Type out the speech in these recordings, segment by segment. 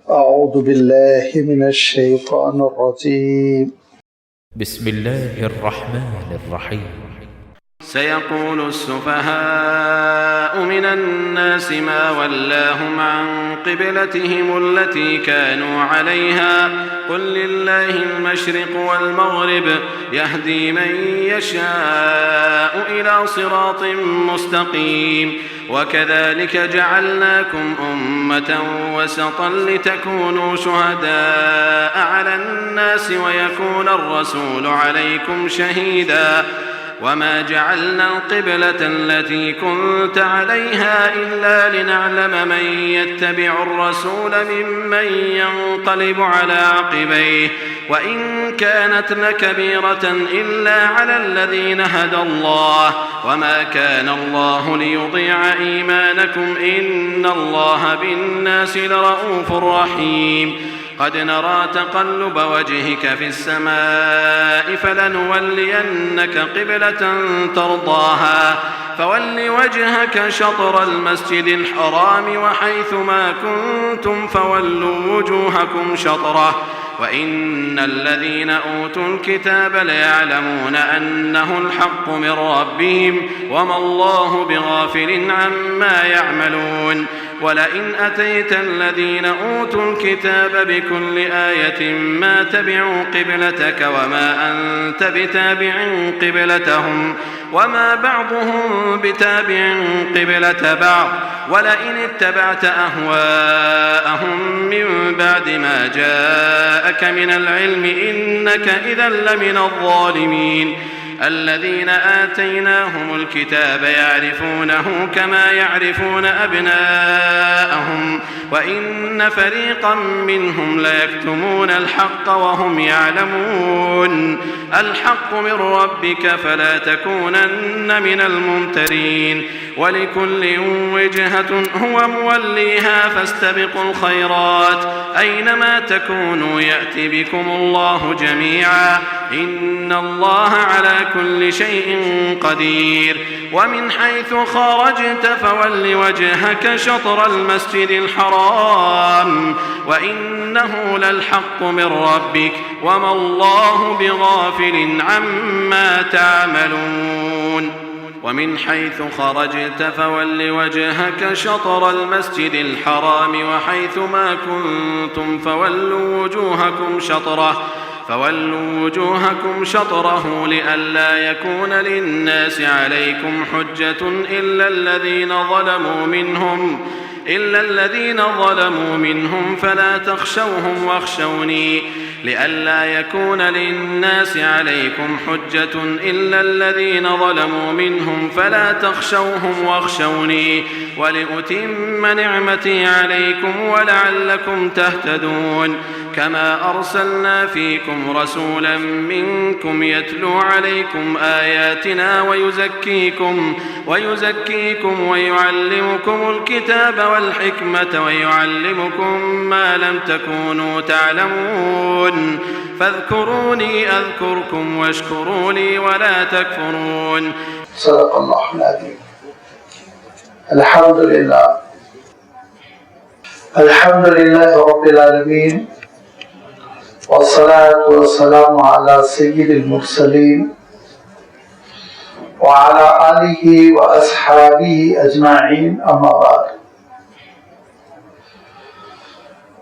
أعوذ بالله من الشيطان الرجيم. بسم الله الرحمن الرحيم. سيقول السفهاء من الناس ما ولاهم عن قبلتهم التي كانوا عليها قل لله المشرق والمغرب يهدي من يشاء إلى صراط مستقيم وكذلك جعلناكم أمة وسطا لتكونوا شهداء على الناس ويكون الرسول عليكم شهيدا وما جعلنا القبلة التي كنت عليها إلا لنعلم من يتبع الرسول ممن ينقلب على عقبيه وإن كانت لكبيرة إلا على الذين هدى الله وما كان الله ليضيع إيمانكم إن الله بالناس لرؤوف رحيم قد نرى تقلب وجهك في السماء فلنولينك قبلة ترضاها فول وجهك شطر المسجد الحرام وحيث ما كنتم فولوا وجوهكم شطره وإن الذين أوتوا الكتاب ليعلمون أنه الحق من ربهم وما الله بغافل عما يعملون ولئن أتيت الذين أوتوا الكتاب بكل آية ما تبعوا قبلتك وما أنت بتابع قبلتهم وما بعضهم بتابع قبلة بعض ولئن اتبعت أهواءهم من بعد ما جاءك من العلم إنك إذا لمن الظالمين الذين آتيناهم الكتاب يعرفونه كما يعرفون أبناءهم وإن فريقا منهم ليكتمون الحق وهم يعلمون الحق من ربك فلا تكونن من الممترين ولكل وجهة هو موليها فاستبقوا الخيرات أينما تكونوا يأتي بكم الله جميعا إن الله على كل شيء قدير ومن حيث خرجت فول وجهك شطر المسجد الحرام وإنه للحق من ربك وما الله بغافل عما تعملون ومن حيث خرجت فول وجهك شطر المسجد الحرام وحيث ما كنتم فولوا وجوهكم شطره لئلا يكون للناس عليكم حجة إلا الذين ظلموا منهم فلا تخشوهم واخشوني لئلا يكون للناس عليكم حجة إلا الذين ظلموا منهم فلا تخشوهم واخشوني ولأتم نعمتي عليكم ولعلكم تهتدون كما أرسلنا فيكم رسولا منكم يتلو عليكم آياتنا ويزكيكم ويعلمكم الكتاب والحكمة ويعلمكم ما لم تكونوا تعلمون فاذكروني أذكركم واشكروا لي ولا تكفرون. صدق الله العظيم. الحمد لله رب العالمين والصلاة والسلام على سيد المرسلين وعلى آله وأصحابه أجمعين أما بعد.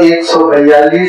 142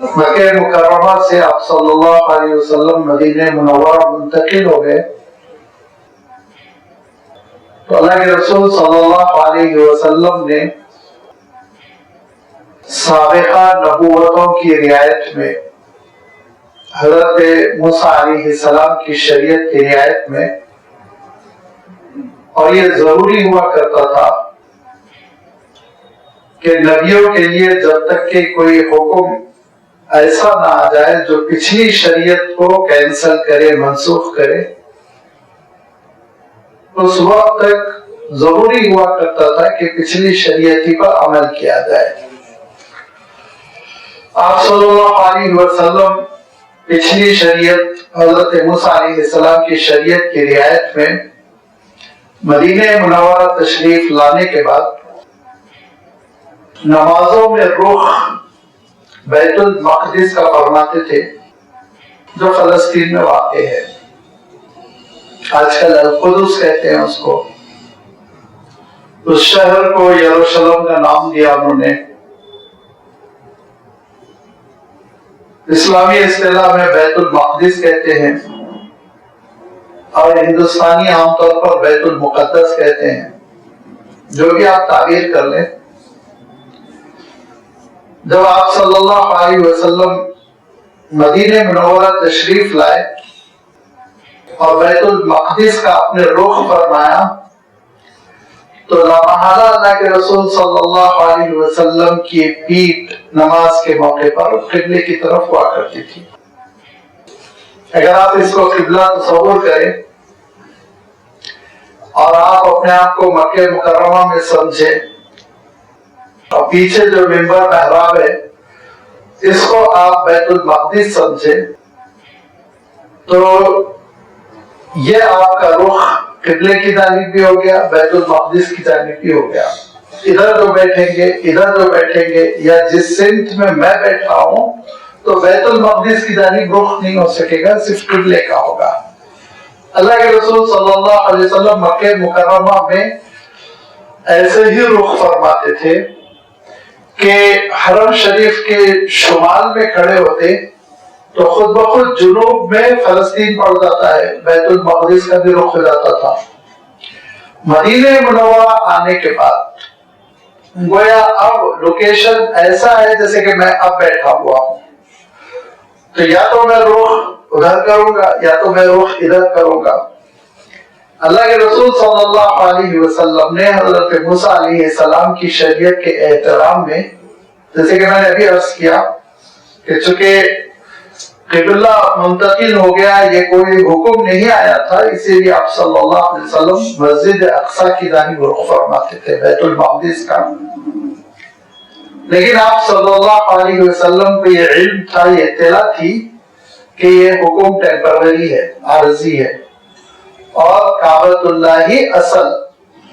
مکہ مکرمہ سے آپ صلی اللہ علیہ وسلم مدینہ منورہ منتقل ہو گئے تو اللہ کے رسول صلی اللہ علیہ وسلم نے سابقہ نبوتوں کی رعایت میں، حضرت موسیٰ علیہ السلام کی شریعت کی رعایت میں، اور یہ ضروری ہوا کرتا تھا کہ نبیوں کے لیے جب تک کہ کوئی حکم ایسا نہ آ جائے جو پچھلی شریعت کو کینسل کرے، منسوخ کرے، اس وقت تک ضروری ہوا کرتا تھا کہ پچھلی شریعت پر عمل کیا جائے۔ آپ صلی اللہ علیہ وسلم پچھلی شریعت حضرت موسیٰ علیہ السلام کی شریعت کی رعایت میں مدینہ منورہ تشریف لانے کے بعد نمازوں میں رخ بیت المقدس کا فرماتے تھے، جو فلسطین میں واقع ہے، آج کل القدس کہتے ہیں اس کو۔ اس شہر کو یروشلم کا نام دیا انہوں نے۔ اسلامی اصطلاح میں بیت المقدس کہتے ہیں اور ہندوستانی عام طور پر بیت المقدس کہتے ہیں، جو بھی آپ تعبیر کر لیں۔ جب آپ صلی اللہ علیہ وسلم مدینہ منورہ تشریف لائے اور بیت المقدس کا اپنے رخ فرمایا تو لامحالہ اللہ کے رسول صلی اللہ علیہ وسلم کی پیٹھ نماز کے موقع پر قبلے کی طرف ہوا کرتی تھی۔ اگر آپ اس کو قبلہ تصور کریں اور آپ اپنے آپ کو مکہ مکرمہ میں سمجھیں اور پیچھے جو منبر محراب ہے اس کو آپ بیت المقدس سمجھیں تو یہ آپ کا رخ قبلے کی جانب بھی ہو گیا، بیت المقدس کی جانب بھی ہو گیا۔ ادھر جو بیٹھیں گے، ادھر جو بیٹھیں گے، یا جس سمت میں میں بیٹھا ہوں تو بیت المقدس کی جانب رخ نہیں ہو سکے گا، صرف قبلے کا ہوگا۔ اللہ کے رسول صلی اللہ علیہ وسلم مکہ مکرمہ میں ایسے ہی رخ فرماتے تھے کہ حرم شریف کے شمال میں کھڑے ہوتے تو خود بخود جنوب میں فلسطین پڑ جاتا ہے، بیت المقدس کا بھی رخ ہو جاتا تھا۔ مدینہ منورہ آنے کے بعد گویا اب لوکیشن ایسا ہے جیسے کہ میں اب بیٹھا ہوا ہوں، تو یا تو میں رخ ادھر کروں گا یا تو میں رخ ادھر کروں گا۔ اللہ کے رسول صلی اللہ علیہ وسلم نے حضرت موسیٰ علیہ السلام کی شریعت کے احترام میں، جیسے کہ میں نے ابھی عرض کیا کہ چونکہ قبلہ منتقل ہو گیا، یہ کوئی حکم نہیں آیا تھا، اسی لیے آپ صلی اللہ علیہ وسلم مسجد اقصی کی جانب رخ فرماتے تھے، بیت المقدس کا۔ لیکن آپ صلی اللہ علیہ وسلم کو یہ علم تھا، یہ اطلاع تھی کہ یہ حکم ٹیمپرری ہے، عارضی ہے، اور کعبۃ اللہ ہی اصل،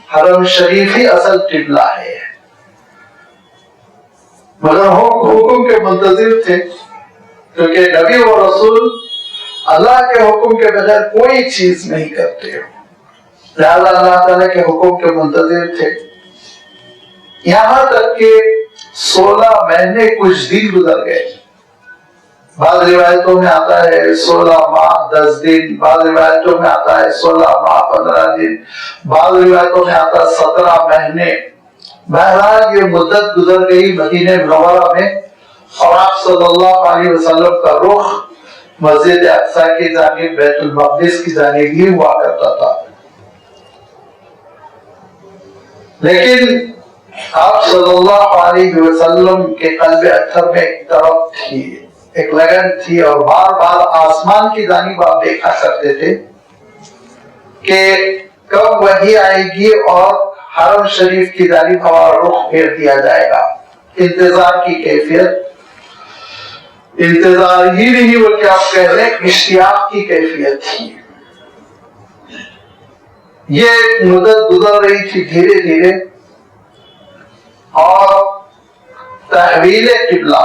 حرم شریف ہی اصل قبلہ ہے، مگر حکم کے منتظر تھے، کیونکہ نبی و رسول اللہ کے حکم کے بغیر کوئی چیز نہیں کرتے، لہذا اللہ تعالیٰ کے حکم کے منتظر تھے۔ یہاں تک کہ 16 مہینے کچھ دن گزر گئے، بعض روایتوں میں آتا ہے 16 ماہ 10 دن، بعض روایتوں میں آتا ہے 16 ماہ 15 دن، بعض روایتوں میں آتا ہے 17 مہینے۔ بہرحال یہ مدت گزر گئی مدینہ منورہ میں، اور آپ صلی اللہ علیہ وسلم کا رخ مسجد اقصی کی جانب، بیت المقدس کی جانب ہی ہوا کرتا تھا۔ لیکن آپ صلی اللہ علیہ وسلم کے قلب اطہر میں ایک طرف تھی، ایک لگن تھی، اور بار بار آسمان کی جانب آپ دیکھا کرتے تھے کہ کب وحی آئے گی اور حرم شریف کی جانب ہمارا رخ پھیر دیا جائے گا۔ انتظار کی کیفیت، انتظار ہی نہیں بلکہ آپ کہہ رہے ہیں اشتیاق کی کیفیت تھی۔ یہ مدت گزر رہی تھی دھیرے دھیرے، اور تحویل قبلہ،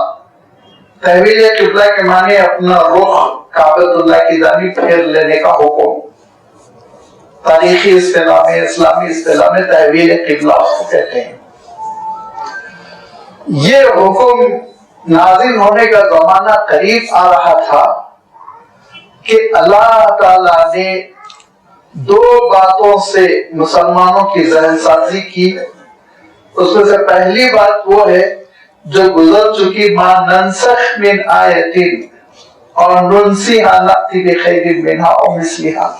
تحویل قبلہ کے معنی اپنا رخ کعبۃ اللہ کی جانب پھیر لینے کا حکم، تاریخی اصطلاح میں، اسلامی اصطلاح میں تحویل قبلہ اس کو کہتے ہیں۔ یہ حکم نازل ہونے کا زمانہ قریب آ رہا تھا کہ اللہ تعالیٰ نے دو باتوں سے مسلمانوں کی ذہن سازی کی. اس میں سے پہلی بات وہ ہے جو گزر چکی، ما ننسخ من آیت اور ننسیہا نأتی بخیر منہا او مثلہا.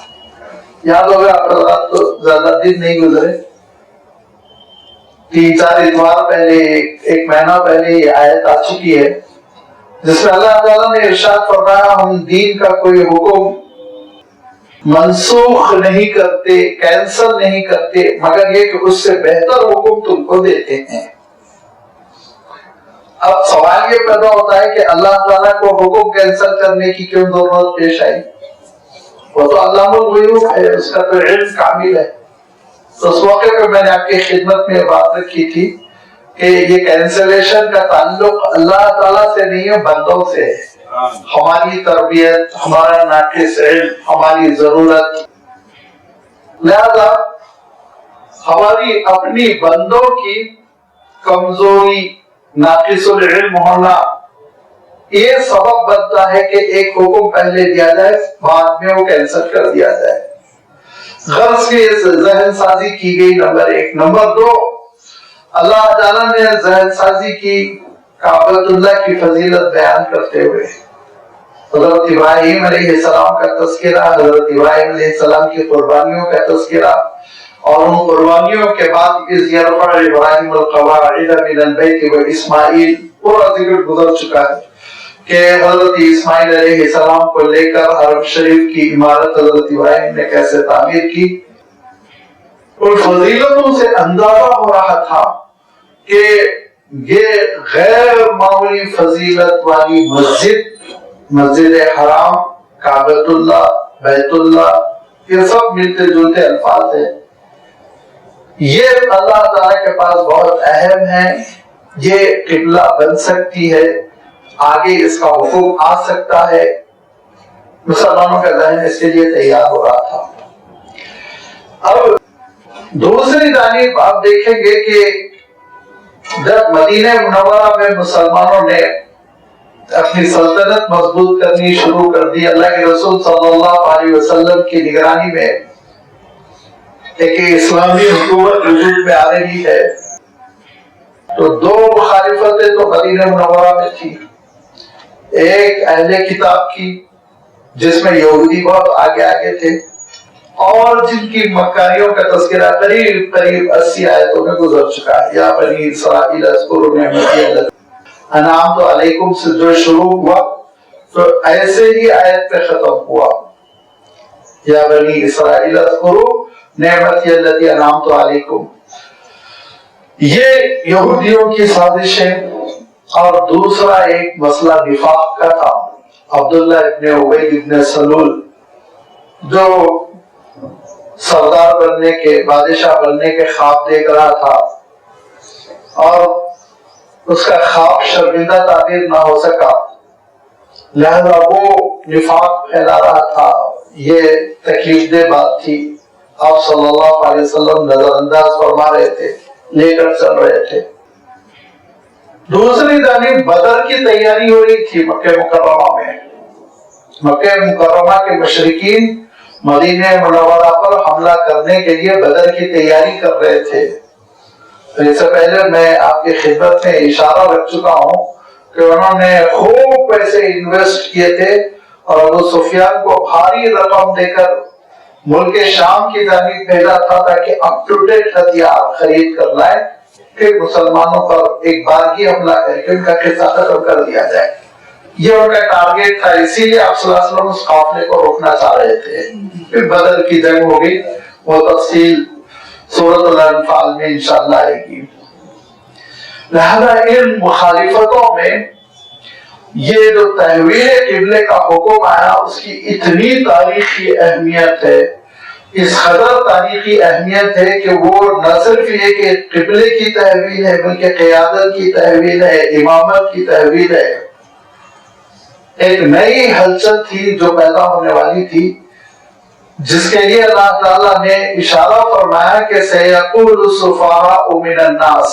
یاد ہوگا آپ حضرات کو، زیادہ دن نہیں گزرے، 3-4 اتوار پہلے، ایک مہینہ پہلے یہ آیت آ چکی ہے جس میں اللہ تعالیٰ نے ارشاد فرمایا ہم دین کا کوئی حکم منسوخ نہیں کرتے، کینسل نہیں کرتے، مگر یہ کہ اس سے بہتر حکم تم کو دیتے ہیں. اب سوال یہ پیدا ہوتا ہے کہ اللہ تعالیٰ کو حکم کینسل کرنے کی کیوں ضرورت پیش آئی؟ وہ تو علام الغیوب ہے، اس کا تو علم کامل ہے. تو اس موقع پہ میں نے آپ کی خدمت میں بات رکھی تھی کہ یہ کینسلیشن کا تعلق اللہ تعالیٰ سے نہیں ہے، بندوں سے ہے. ہماری تربیت، ہمارا ناقص علم، ہماری ضرورت، لہذا ہماری اپنی بندوں کی کمزوری، ناقص العلم ہونا، یہ سبب بنتا ہے کہ ایک حکم پہلے دیا جائے، بعد میں وہ کینسل کر دیا جائے. غرض کی ذہن سازی کی گئی، نمبر 1. نمبر 2، اللہ تعالیٰ نے ذہن سازی کی کعبۃ اللہ کی فضیلت بیان کرتے ہوئے. حضرت ابراہیم علیہ السلام کا تذکرہ، حضرت ابراہیم علیہ السلام کی قربانیوں کا تذکرہ، اور ان قربانیوں کے بعد اذ یرفع ابراہیم القواعد من البیت واسماعیل، پورا ذکر گزر چکا ہے کہ حضرت اسماعیل علیہ السلام کو لے کر حرم شریف کی عمارت حضرت ابراہیم نے کیسے تعمیر کی. ان فضیلتوں سے اندازہ ہو رہا تھا کہ یہ غیر معمولی فضیلت والی مسجد حرام، کعبۃ اللہ، بیت اللہ، یہ سب ملتے جلتے الفاظ ہیں. یہ اللہ تعالیٰ کے پاس بہت اہم ہے، یہ قبلہ بن سکتی ہے، آگے اس کا حکم آ سکتا ہے. مسلمانوں کا ذہن اس کے لیے تیار ہو رہا تھا. اب دوسری جانب آپ دیکھیں گے کہ جب مدینہ منورہ میں مسلمانوں نے اپنی سلطنت مضبوط کرنی شروع کر دی، اللہ کے رسول صلی اللہ علیہ وسلم کی نگرانی میں ایک اسلامی حکومت وجود میں آ رہی ہے، تو دو مخالفتیں تو مدینہ منورہ میں تھی. ایک اہل کتاب کی جس میں یہودی بہت آگے تھے، اور جن کی مکاریوں کا تذکرہ قریب 80 آیتوں میں گزر چکا ہے. یا بنی اسرائیل اذکروا نعمتی التي انعمت علیکم سے جو شروع ہوا تو ایسے ہی آیت پہ ختم ہوا، یا بنی اسرائیل اذکروا نعمتی التي انعمت علیکم. یہ یہودیوں کی سازش ہے. اور دوسرا ایک مسئلہ نفاق کا تھا. عبداللہ ابن عبید ابن سلول جو سردار بننے کے، بادشاہ بننے کے خواب دیکھ رہا تھا، اور اس کا خواب شرمندہ تعبیر نہ ہو سکا، لہذا وہ نفاق پھیلا رہا تھا. یہ تکلیف دہ بات تھی. آپ صلی اللہ علیہ وسلم نظر انداز فرما رہے تھے، لے کر چل رہے تھے. دوسری جانب بدر کی تیاری ہو رہی تھی مکہ مکرمہ میں. مکہ مکرمہ کے مشرکین مدینہ منورہ پر حملہ کرنے کے لیے بدر کی تیاری کر رہے تھے. اس سے پہلے میں آپ کی خدمت میں اشارہ رکھ چکا ہوں کہ انہوں نے خوب پیسے انویسٹ کیے تھے، اور ابو سفیان کو بھاری رقم دے کر ملک شام کی جانب بھیجا تھا تاکہ اپ ٹو ڈیٹ ہتھیار خرید کر لائے، پھر مسلمانوں پر ایک بار کی حملہ کر کے ان کا قصہ ختم کر دیا جائے. یہ ان کا ٹارگیٹ تھا. اسی لیے آپ صلی اللہ علیہ وسلم اس قافلے کو روکنا چاہ رہے تھے. پھر بدر کی جنگ ہو گئی، وہ تفصیل سورۃ الانفال میں انشاءاللہ آئے گی. لہذا ان مخالفتوں میں یہ جو تحویل قبلے کا حکم آیا، اس کی اتنی تاریخی اہمیت ہے، اس قدر تاریخی اہمیت ہے کہ وہ نہ صرف یہ کہ قبلے کی تحویل ہے، بلکہ قیادت کی تحویل ہے، امامت کی تحویل ہے. ایک نئی ہلچل تھی جو پیدا ہونے والی تھی، جس کے لیے اللہ تعالیٰ نے اشارہ فرمایا کہ سَيَقُولُ السُّفَهَاءُ مِنَ النَّاسِ،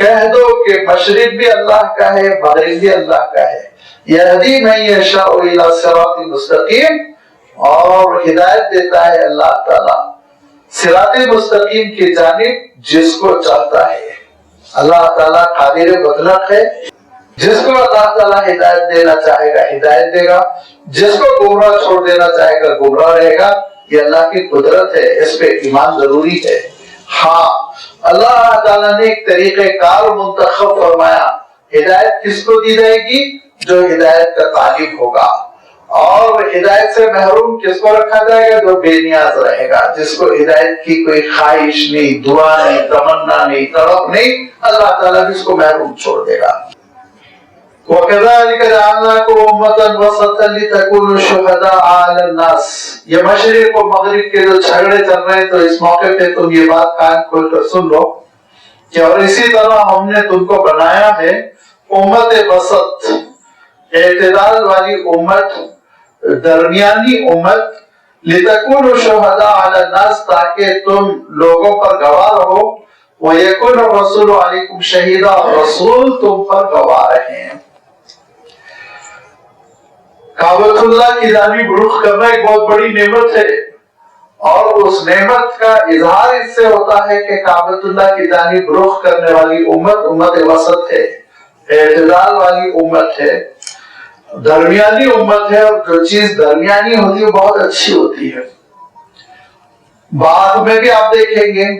کہہ دو کہ مشرق بھی اللہ کا ہے، مغرب بھی اللہ کا ہے. یہدی من یشاء الی صراط مستقیم، اور ہدایت دیتا ہے اللہ تعالیٰ صراط مستقیم کی جانب جس کو چاہتا ہے. اللہ تعالیٰ قادر مطلق ہے، جس کو اللہ تعالیٰ ہدایت دینا چاہے گا ہدایت دے گا، جس کو گمراہ چھوڑ دینا چاہے گا گمراہ رہے گا. یہ اللہ کی قدرت ہے، اس پہ ایمان ضروری ہے. ہاں اللہ تعالیٰ نے ایک طریقہ کار منتخب فرمایا. ہدایت کس کو دی جائے گی؟ جو ہدایت کا طالب ہوگا. اور ہدایت سے محروم کس کو رکھا جائے گا؟ جو بے نیاز رہے گا، جس کو ہدایت کی کوئی خواہش نہیں، دعا نہیں، تمنا نہیں، طلب نہیں، اللہ تعالیٰ بھی اس کو محروم چھوڑ دے گا. وَكَذَلِكَ جَعَلْنَاكُمْ أُمَّةً وَسَطًا لِتَكُونُوا شُهَدَاءَ عَلَى النَّاسِ. یہ مشرق و مغرب کے جو جھگڑے چل رہے ہیں تو اس موقع پہ تم یہ بات کان کھول کر سن لو کہ اور اسی طرح ہم نے تم کو بنایا ہے امت وسط، اعتدال والی امت، درمیانی امت. لِتَكُونُوا شُهَدَاءَ عَلَى النَّاسِ، تاکہ تم لوگوں پر گواہ رہو. وَيَكُونَ الرَّسُولُ عَلَيْكُمْ شَهِيدًا، رسول تم پر گواہ رہیں. کعبۃ اللہ کی جانب رخ کرنا ایک بہت بڑی نعمت ہے، اور اس نعمت کا اظہار اس سے ہوتا ہے کہ کعبۃ اللہ کی جانب رخ کرنے والی امت امت وسط ہے، اعتدال والی امت ہے، درمیانی امت ہے. اور جو چیز درمیانی ہوتی ہے وہ بہت اچھی ہوتی ہے. بعد میں بھی آپ دیکھیں گے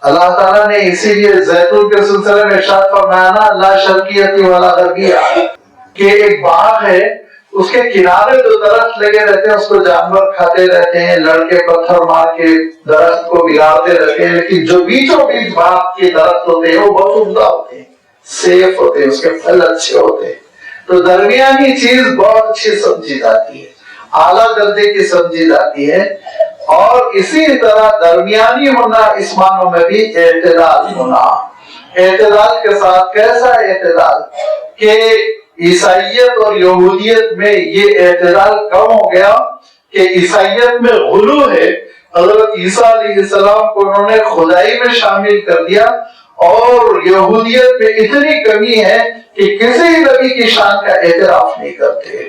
اللہ تعالیٰ نے اسی لیے زیتون کے سلسلے میں ارشاد فرمایا نا، لا شرقیت ولا غربیہ، کہ ایک باغ ہے، اس کے کنارے جو درخت لگے رہتے ہیں اس کو جانور کھاتے رہتے ہیں، لڑکے پتھر مار کے درخت کو بگاڑتے رہتے ہیں، لیکن جو بیچوں بیچ باغ کے درخت ہوتے ہیں وہ بہت عمدہ ہوتے ہیں، سیف ہوتے ہیں، اس کے پھل اچھے ہوتے ہیں. تو درمیانی چیز بہت اچھی سمجھی جاتی ہے، اعلیٰ درجے کی سمجھی جاتی ہے. اور اسی طرح درمیانی ہونا اس معنوں میں بھی اعتدال ہونا. اعتدال کے ساتھ کیسا اعتدال کہ عیسائیت اور یہودیت میں یہ اعتدال کم ہو گیا کہ عیسائیت میں غلو ہے. حضرت عیسیٰ علیہ السلام کو انہوں نے خدائی میں شامل کر دیا، اور یہودیت میں اتنی کمی ہے کہ کسی نبی کی شان کا اعتراف نہیں کرتے.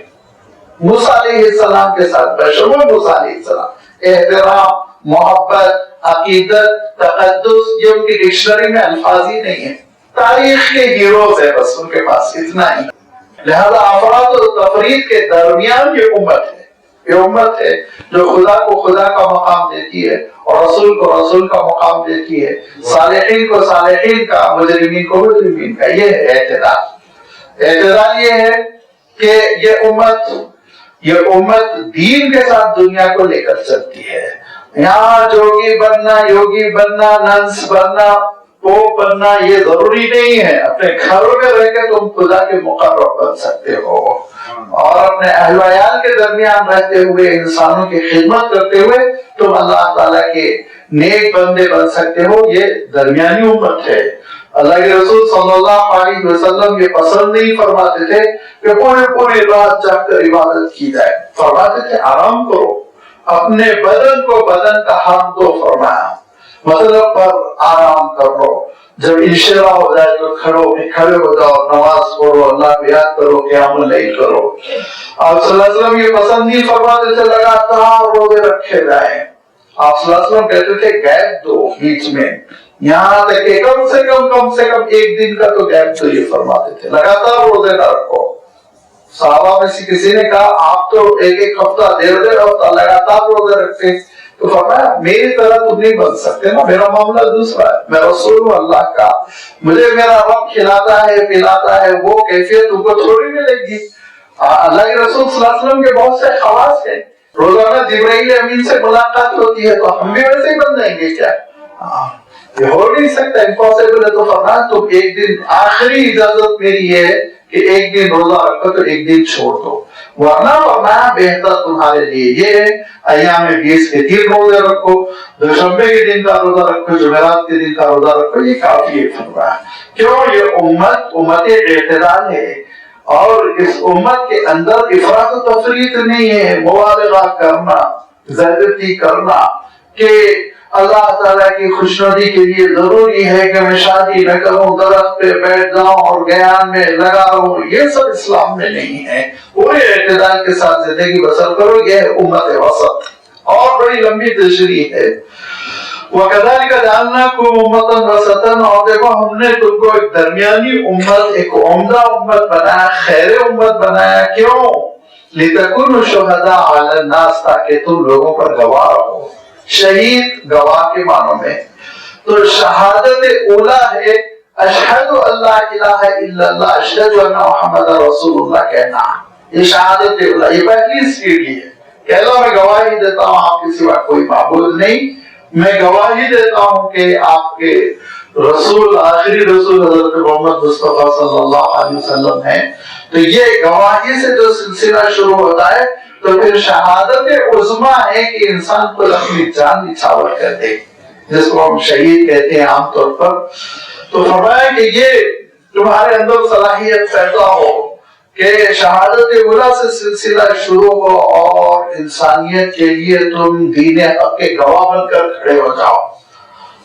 موسیٰ علیہ السلام کے ساتھ بشمول موسیٰ علیہ السلام احترام، محبت، عقیدت، تقدس، یہ ان کی ڈکشنری میں الفاظ ہی نہیں ہے. تاریخ کے ہیروز ہے بس ان کے پاس، اتنا ہی. لہذا افراد و تفرید کے درمیان یہ امت ہے، یہ امت ہے جو خدا کو خدا کا مقام دیتی ہے اور رسول کو رسول کا مقام دیتی ہے، صالحین کو صالحین کا، مجرمین کو مجرمین کا. یہ ہے اعتدال. اعتدال یہ ہے کہ یہ امت دین کے ساتھ دنیا کو لے کر چلتی ہے. یہاں جوگی بننا، ننس بننا، پوپ بننا یہ ضروری نہیں ہے. اپنے گھروں میں رہ کے تم خدا کے مقرب بن سکتے ہو، اور اپنے اہل و عیال کے درمیان رہتے ہوئے، انسانوں کی خدمت کرتے ہوئے تم اللہ تعالیٰ کے نیک بندے بن سکتے ہو. یہ درمیانی امت ہے. اللہ کے رسول صلی اللہ علیہ وسلم یہ پسند نہیں فرماتے تھے کہ پوری رات جا کر عبادت کی جائے. فرماتے تھے آرام کرو، اپنے بدن کو بدن کا حق دو. فرمایا مطلب پر آرام کر لو. جب انشراح ہو جائے تو کھڑے ہو جاؤ، نماز پڑھو، اللہ کو یاد کرو، قیام اللیل کرو. آپ صلی اللہ علیہ وسلم یہ پسند نہیں فرماتے تھے لگاتار روزے رکھے جائیں. آپ صلی اللہ علیہ وسلم کہتے تھے گیپ دو بیچ میں، یہاں تک کہ کم سے کم ایک دن کا تو گیپ دو. یہ فرماتے تھے لگاتار روزے نہ رکھو. صحابہ میں سے کسی نے کہا آپ تو ایک ہفتہ، ڈیڑھ ہفتہ لگاتار روزے رکھتے. تو فرمایا میری طرح تم نہیں بن سکتے نا، میرا معاملہ دوسرا ہے. میں رسول ہوں اللہ کا، مجھے میرا رب کھلاتا ہے پلاتا ہے، وہ کیفیت تم کو تھوڑی ملے گی. اللہ کے رسول صلی اللہ علیہ وسلم کے بہت سے خواص ہیں. روزانہ جبرائیل امین سے ملاقات ہوتی ہے، تو ہم بھی ویسے ہی بن جائیں گے کیا؟ یہ ہو نہیں سکتا، امپاسبل ہے. تو فرمایا تم ایک دن، آخری اجازت میری ہے کہ ایک دن روزہ رکھو تو ایک دن چھوڑ دو، ورنہ فرمایا بہتر تمہارے لیے یہ ہے ایام 20 کے 3 روزے رکھو، دوشنبے کے دن کا روزہ رکھو، جمعرات کے دن کا روزہ رکھو. یہ کافی ہے. فرمایا کیوں؟ یہ امت اعتدال ہے، اور اس امت کے اندر افراط و تفریط نہیں ہے، مبالغہ کرنا، زیادتی کرنا کہ اللہ تعالیٰ کی خوشنودی کے لیے ضروری ہے کہ میں شادی نہ کروں، درخت پہ بیٹھ جاؤں اور گیان میں لگا رہوں، یہ سب اسلام میں نہیں ہے۔ پورے اعتدال کے ساتھ زندگی بسر کرو، یہ ہے امت وسط، اور بڑی لمبی تشریح ہے۔ وَكَذَلِكَ جَعَلْنَاكُمْ أُمَّةً وَسَطًا، اور دیکھو ہم نے تم کو ایک درمیانی امت، ایک عمدہ امت بنایا، خیر امت بنایا۔ کیوں؟ لِتَكُونُوا شُهَدَاءَ عَلَى النَّاسِ، تاکہ تم لوگوں پر گواہ رہو۔ شہید گواہ کے معنوں میں تو شہادت اولا ہے اشہد اللہ الہ الا اللہ، اشہد ان محمد رسول اللہ کہنا، یہ شہادت اولا، یہ پہلی سیڑھی ہے کہ اللہ میں گواہی دیتا ہوں آپ کے سوا کوئی معبود نہیں، میں گواہی دیتا ہوں کہ آپ کے رسول، آخری رسول حضرت محمد مصطفیٰ صلی اللہ علیہ وسلم ہیں۔ تو یہ گواہی سے جو سلسلہ شروع ہوتا ہے، تو پھر شہادت عظمیٰ ہے کہ انسان کو اپنی جان نچھاور کر دے، جس کو ہم شہید کہتے ہیں عام طور پر۔ تو فرمایا کہ یہ تمہارے اندر صلاحیت پیدا ہو کہ شہادت اولا سے سلسلہ شروع ہو اور انسانیت کے لیے تم دین حق کے گواہ بن کر کھڑے ہو جاؤ،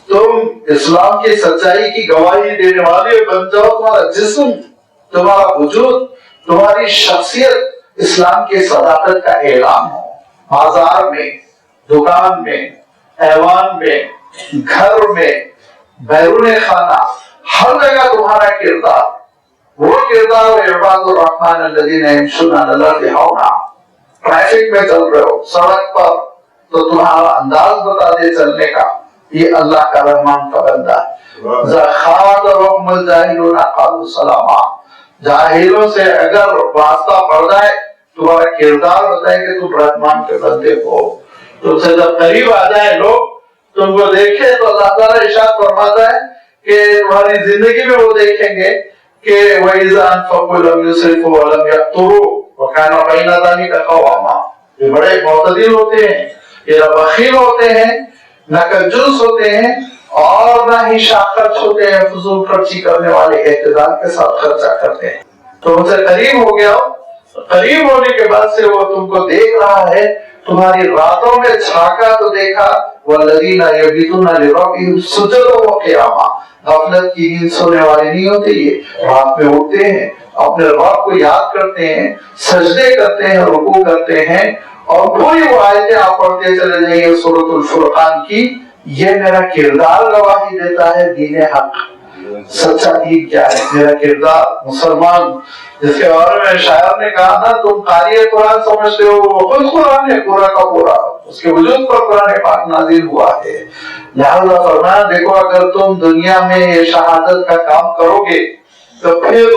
تم اسلام کی سچائی کی گواہی دینے والے بن جاؤ، تمہارا جسم، تمہارا وجود، تمہاری شخصیت اسلام کی صداقت کا اعلان ہو۔ بازار میں، دکان میں، ایوان میں، گھر میں، بیرون خانہ، ہر جگہ تمہارا کردار وہ کردار عباد الرحمن الذین یمشون علی الارض ہونا۔ ٹریفک میں چل رہے ہو، سڑک پر، تو تمہارا انداز بتا دے چلنے کا، یہ اللہ کا رحمان کا بندہ ہے۔ خاطبهم الجاہلون قالوا سلاما، جاہلوں سے اگر واسطہ پڑ جائے، تمہارا کردار بتائے کہ تم رحمان کے بندے ہو، تم سے جب قریب آ جائے لوگ، تم کو دیکھے تو اللہ تعالیٰ ارشاد فرماتا ہے کہ تمہاری زندگی میں وہ دیکھیں گے کہ وَإِذَا أَنفَقُوا لَمْ يُسْرِفُوا وَلَمْ يَقْتُرُوا وَكَانَ بَيْنَ ذَلِكَ قَوَامًا، یہ بڑے معتدل ہوتے ہیں، یہ نہ بخیل ہوتے ہیں، نہ کنجوس ہوتے ہیں، اور نہ ہی شاہ خرچ ہوتے ہیں، فضول خرچی کرنے والے، اعتدال کے ساتھ خرچہ کرتے ہیں۔ تو ان سے قریب ہو گیا، قریب ہونے کے بعد سے وہ تم کو دیکھ رہا ہے، تمہاری راتوں میں چھاکا تو دیکھا، وَالَّذِينَ يَبِيتُونَ لِرَبِّهِمْ سُجَّدًا وَقِيَامًا، غفلت کی نیند سونے والے نہیں ہوتے، یہ رات میں اٹھتے ہیں، اپنے رب کو یاد کرتے ہیں، سجدے کرتے ہیں، رکوع کرتے ہیں، اور پوری وہ آیتیں آپ پڑھتے چلے جائیے سورۃ الفرقان کی۔ یہ میرا کردار گواہی دیتا ہے دین حق، سچا دین کیا ہے، میرا کردار مسلمان، جس کے بارے میں شاعر نے کہا نا، تم قاری قرآن سمجھتے ہو، وہ خود قرآن ہے پورا کا پورا، اس کے وجود پر قرآن پاک نازل ہوا ہے۔ لہذا فرمایا دیکھو اگر تم دنیا میں یہ شہادت کا کام کرو گے تو پھر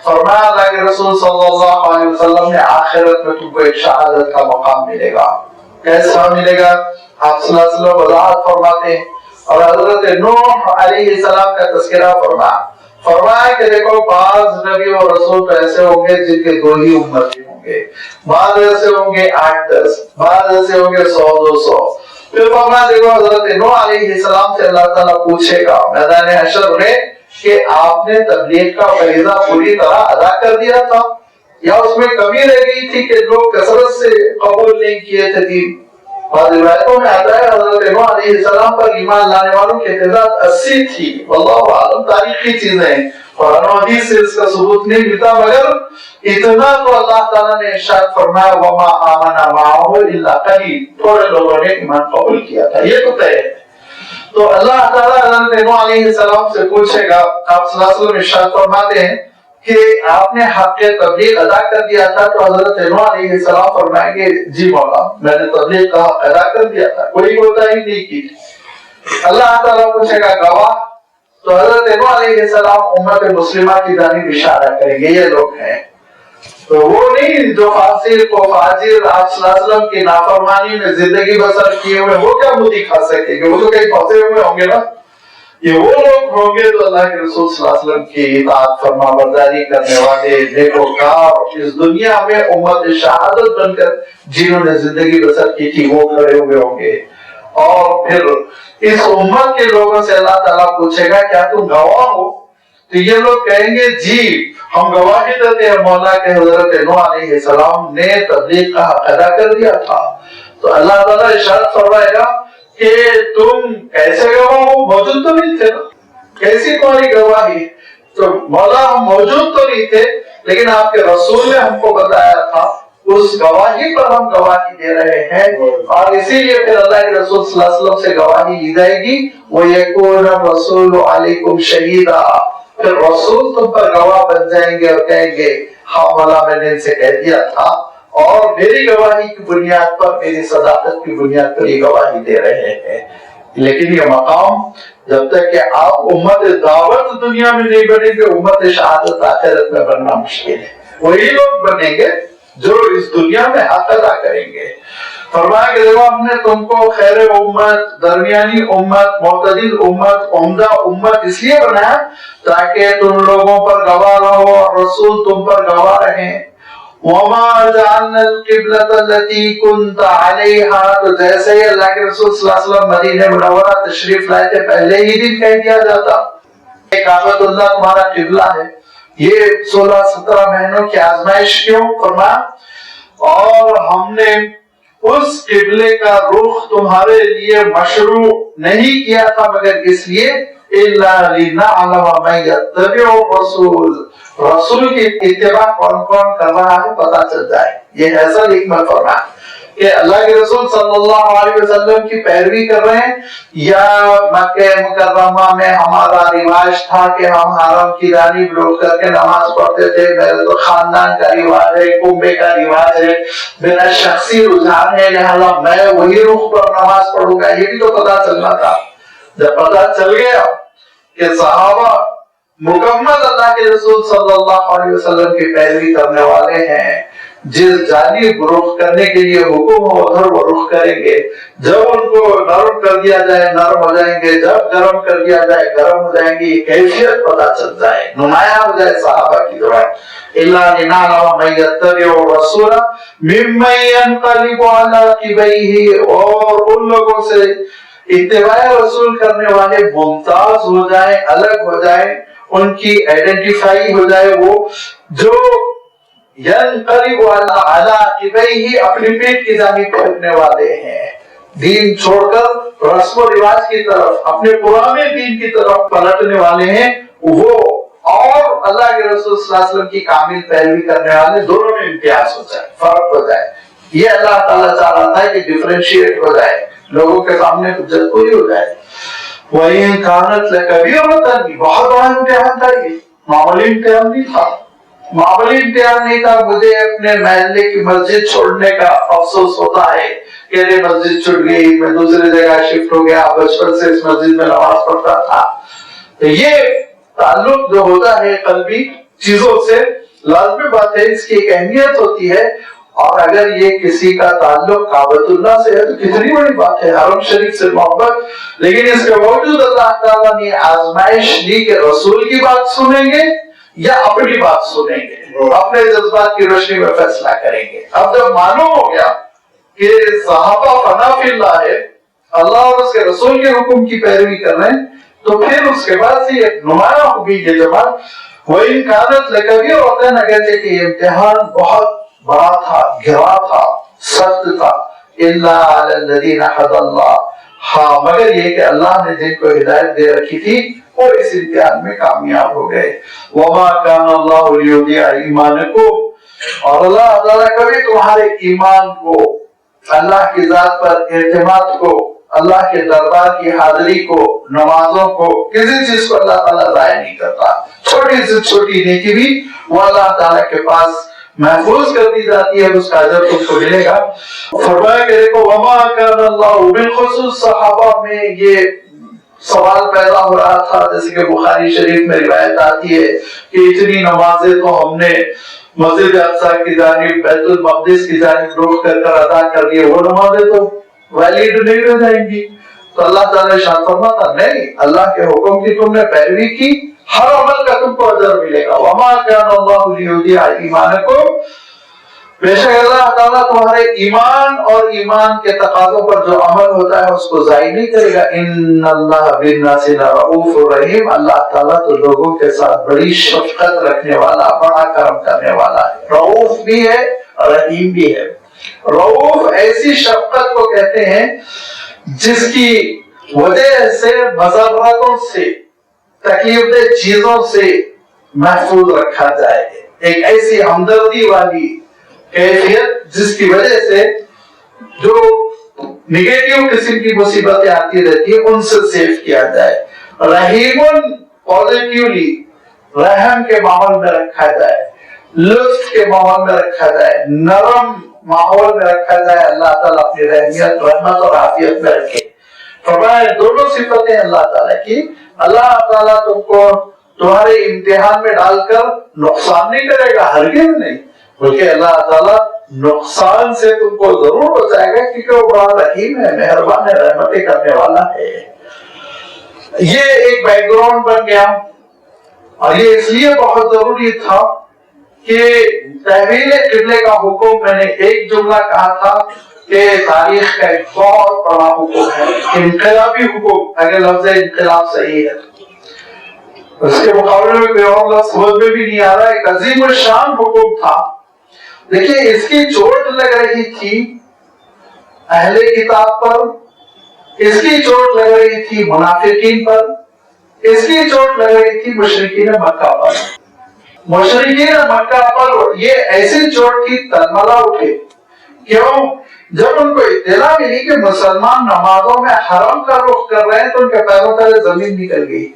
فرمایا اللہ کے رسول صلی اللہ علیہ وسلم نے آخرت میں تم کو ایک شہادت کا مقام ملے گا۔ کیسا ملے گا؟ آپ صلی اللہ علیہ وسلم وضاحت فرماتے ہیں، اور حضرت نوح علیہ السلام کا تذکرہ فرمایا کہ دیکھو بعض نبی اور رسول تو ایسے ہوں گے جن کے 2 ہی امتی ہوں گے، بعض ایسے ہوں گے 8-10، بعض ایسے ہوں گے 100-200۔ پھر فرمایا دیکھو حضرت نوح علیہ السلام سے اللہ تعالیٰ پوچھے گا میدان حشر میں کہ آپ نے تبلیغ کا فریضہ پوری طرح ادا کر دیا تھا یا اس میں کمی رہ گئی تھی کہ لوگ کثرت سے قبول نہیں کیے تھے دین؟ بعض روایتوں میں آتا ہے حضرت نوح علیہ السلام پر ایمان لانے والوں کی تعداد 80 تھی، واللہ عالم، تاریخی چیزیں، قرآن و حدیث سے اس کا ثبوت نہیں ملتا، مگر اتنا تو اللہ تعالیٰ نے ارشاد فرمایا وما آمن معه الا قلیل، تھوڑے لوگوں نے ایمان قبول کیا تھا، یہ تو طے ہے۔ تو اللہ تعالیٰ حضرت نوح علیہ السلام سے پوچھے گا، آپ صلی اللہ علیہ وسلم ارشاد فرماتے ہیں کہ آپ نے حق تبلیغ ادا کر دیا تھا، تو حضرت نوح علیہ السلام فرمائیں گے جی مولا میں نے تبلیغ کا حق ادا کر دیا تھا، کوئی کوتاہی نہیں کی۔ اللہ تعالیٰ پوچھے گا گواہ، تو حضرت نوح علیہ السلام امت مسلمہ کی جانب اشارہ کریں گے، یہ لوگ ہیں۔ تو وہ نہیں جو فاسق و فاجر آپ صلی اللہ علیہ وسلم کی نافرمانی میں زندگی بسر کیے ہوئے، وہ کیا منہ دکھا سکیں گے، وہ تو کہیں پھنسے ہوئے ہوں گے نا۔ یہ وہ لوگ ہوں گے تو اللہ کے رسول صلی اللہ علیہ وسلم کی اطاعت فرما برداری کرنے والے نیکوکار، اس دنیا میں امت شہادت بن کر جنہوں نے زندگی بسر کی تھی وہ کھڑے ہوئے ہوں گے۔ اور پھر اس امت کے لوگوں سے اللہ تعالیٰ پوچھے گا کیا تم گواہ ہو؟ تو یہ لوگ کہیں گے جی ہم گواہی دیتے ہیں مولا کہ حضرت نوح علیہ السلام نے تبلیغ کا حق ادا کر دیا تھا۔ تو اللہ تعالیٰ ارشاد فرمائے گا کہ تم کیسے گواہ ہو؟ موجود تو نہیں تھے نا، کیسی تمہاری گواہی؟ تو مولا ہم موجود تو نہیں تھے لیکن آپ کے رسول نے ہم کو بتایا تھا، اس گواہی پر ہم گواہی دے رہے ہیں، اور اسی لیے پھر اللہ کے رسول صلی اللہ علیہ وسلم سے گواہی لی جائے گی، وَيَكُونَ الرَّسُولُ عَلَيْكُمْ شَهِيدًا، پھر رسول تم پر گواہ بن جائیں گے اور کہیں گے ہاں مولا میں نے ان سے کہہ دیا تھا، اور میری گواہی کی بنیاد پر، میری صداقت کی بنیاد پر یہ گواہی دے رہے ہیں۔ لیکن یہ مقام جب تک کہ آپ امت دعوت دنیا میں نہیں بنیں گے، امت شہادت آخرت میں بننا مشکل ہے۔ وہی لوگ بنیں گے جو اس دنیا میں حق ادا کریں گے۔ فرمایا کہ دیکھو ہم نے تم کو خیر امت، درمیانی امت، معتدل امت، عمدہ امت اس لیے بنایا تاکہ تم لوگوں پر گواہ رہو اور رسول تم پر گواہ رہیں۔ وَمَا جَعَلْنَا الْقِبْلَةَ الَّتِي كُنْتَ عَلَيْهَا، تو جیسے ہی اللہ کے رسول صلی اللہ علیہ وسلم مدینہ منورہ تشریف لائے تھے پہلے ہی دن کہہ دیا جاتا کہ کعبۃ اللہ تمہارا قبلہ ہے۔ یہ 16-17 مہینوں کی آزمائش کیوں؟ فرمایا اور ہم نے اس قبلے کا رخ تمہارے لیے مشروع نہیں کیا تھا مگر اس لیے إِلَّا لِنَعْلَمَ مَن يَتَّبِعُ الرَّسُولَ، رسول کی اتباع کون کون کر رہا ہے پتہ چل جائے۔ یہ ایسا حکمت فرمایا کہ اللہ کے رسول صلی اللہ علیہ وسلم کی پیروی کر رہے ہیں، یا مکہ مکرمہ میں ہمارا رواج تھا کہ ہم حرم کی جانب رخ کر کے نماز پڑھتے تھے، میرے تو خاندان کا رواج ہے، کنبے کا رواج ہے، میرا شخصی رجحان ہے لہذا میں وہی رخ پر نماز پڑھوں گا، یہ بھی تو پتہ چلنا تھا۔ جب پتہ چل گیا کہ صحابہ مکمل اللہ کے رسول صلی اللہ علیہ وسلم کی پیروی کرنے والے ہیں، جس جانب رخ کرنے کے لیے حکم ہو ادھر وہ رخ کریں گے، جب ان کو نرم کر دیا جائے نرم ہو جائیں گے، جب گرم کر دیا جائے گرم ہو جائیں گے، یہ کیفیت پتہ چل جائے، نمایاں ہو جائے صحابہ کی دعائیں۔ إِلَّا لِنَعْلَمَ مَن يَتَّبِعُ الرَّسُولَ مِمَّن يَنقَلِبُ عَلَىٰ عَقِبَيْهِ، اور ان لوگوں سے اتباع رسول کرنے والے ممتاز ہو جائیں، الگ ہو جائیں، ان کی آئیڈینٹیفائی ہو جائے، وہ جو ينقلب على عقبیہ اپنی پیٹ کی جانب پھرنے والے ہیں، دین چھوڑ کر رسم و رواج کی طرف، اپنے پرانے دین کی طرف پلٹنے والے ہیں، وہ اور اللہ کے رسول صلی اللہ علیہ وسلم کی کامل پیروی کرنے والے، دونوں میں امتیاز ہو جائے، فرق ہو جائے۔ یہ اللہ تعالیٰ چاہ رہا تھا کہ ڈیفرینشیٹ ہو جائے، لوگوں کے سامنے حجت پوری ہو جائے۔ وَإِن كَانَتْ لَكَبِيرَةً، بہت بڑا امتحان تھا، یہ معمولی امتحان نہیں تھا، معمولی امتحان نہیں تھا۔ مجھے اپنے محلے کی مسجد چھوڑنے کا افسوس ہوتا ہے کہ یہ مسجد چھوٹ گئی، میں دوسری جگہ شفٹ ہو گیا، بچپن سے اس مسجد میں نماز پڑھتا تھا۔ تو یہ تعلق جو ہوتا ہے قلبی چیزوں سے، لازمی بات ہے، اس کی ایک اہمیت ہوتی ہے، اور اگر یہ کسی کا تعلق کعبۃ اللہ سے ہے تو کتنی بڑی بات ہے، حرم شریف سے محبت۔ لیکن اس کے باوجود اللہ تعالیٰ نے آزمائش دی کہ رسول کی بات سنیں گے یا اپنی بات سنیں گے، اپنے جذبات کی روشنی میں فیصلہ کریں گے۔ اب جب معلوم ہو گیا کہ صحابہ فنا فی اللہ ہے، اللہ اور اس کے رسول کے حکم کی پیروی کر رہے ہیں، تو پھر اس کے بعد سے ایک نمایاں ہوگی یہ جماعت۔ وَإِن كَانَتْ لَكَبِيرَةً، اگرچہ کہ یہ امتحان بہت بڑا تھا، گہرا تھا، سخت تھا، إِلَّا عَلَى الَّذِينَ هَدَى اللَّهُ، ہاں مگر یہ کہ اللہ نے جن کو ہدایت دے رکھی تھی وہ اس امتحان میں کامیاب ہو گئے۔ وَمَا كَانَ اللَّهُ لِيُضِيعَ إِيمَانَكُمْ، اور اللہ تعالیٰ کبھی تمہارے ایمان کو، اللہ کی ذات پر اعتماد کو، اللہ کے دربار کی حاضری کو، نمازوں کو، کسی چیز کو اللہ تعالیٰ ضائع نہیں کرتا۔ چھوٹی سے چھوٹی نیکی بھی وہ اللہ تعالیٰ کے پاس محفوظ کر دی جاتی ہے، اس کا اجر تم کو ملے گا۔ فرمایا کہ دیکھو وما کان اللہ، بالخصوص صحابہ میں یہ سوال پیدا ہو رہا تھا، جیسے کہ بخاری شریف میں روایت آتی ہے کہ اتنی نمازیں تو ہم نے مسجد اقصی کی جانب، بیت المقدس کی جانب رخ کر کر ادا کر لیے، وہ نمازیں تو ویلڈ نہیں رہ جائیں گی۔ تو اللہ تعالیٰ ارشاد فرماتا نہیں، اللہ کے حکم کی تم نے پیروی کی، ہر عمل کا تم کو اجر ملے گا۔ وما كان الله ليضيع ایمانکم، بے شک اللہ تعالیٰ تمہارے ایمان اور ایمان کے تقاضوں پر جو عمل ہوتا ہے اس کو ضائع نہیں کرے گا۔ ان اللہ بالناس لرؤوف رحیم، اللہ تعالیٰ تو لوگوں کے ساتھ بڑی شفقت رکھنے والا، بڑا کرم کرنے والا ہے، رؤوف بھی ہے رحیم بھی ہے۔ رؤوف ایسی شفقت کو کہتے ہیں جس کی وجہ سے مضرتوں سے تکلیف دہ چیزوں سے محفوظ رکھا جائے. ایک ایسی ہمدردی والی کیفیت جس کی وجہ سے جو نگیٹو قسم کی مصیبتیں آتی رہتی ہیں ان سے سیو کیا جائے. رحیمن پازیٹیولی رحم کے ماحول میں رکھا جائے, لطف کے ماحول میں رکھا جائے, نرم ماحول میں رکھا جائے. اللہ تعالیٰ اپنی رحمیت, رحمت اور عافیت میں رکھے. فرمایا دونوں صفتیں اللہ تعالیٰ کی. اللہ تعالیٰ تم کو تمہارے امتحان میں ڈال کر نقصان نہیں کرے گا, ہرگز نہیں, بلکہ اللہ تعالیٰ نقصان سے تم کو ضرور بچائے گا, کیونکہ وہ بڑا رحیم ہے, مہربان ہے, رحمتیں کرنے والا ہے. یہ ایک بیک گراؤنڈ بن گیا, اور یہ اس لیے بہت ضروری تھا کہ تحویل قبلے کا حکم, میں نے ایک جملہ کہا تھا کہ تاریخ کا ایک بہت بڑا حکم ہے, انقلابی حکم, اگر لفظ انقلاب صحیح ہے. اس کے مقابلے میں کوئی اور لفظ سمجھ میں بھی نہیں آ رہا. ایک عظیم الشان حکم تھا. دیکھیے اس کی چوٹ لگ رہی تھی اہل کتاب پر, اس کی چوٹ لگ رہی تھی منافقین پر, اس کی چوٹ لگ رہی تھی مشرکین مکہ پر. مشرکین مکہ پر یہ ایسی چوٹ کی تلملا اٹھے. کیوں؟ جب ان کو اطلاع ملی کہ مسلمان نمازوں میں حرم کا رخ کر رہے ہیں تو ان کے پیروں تلے زمین نکل گئی.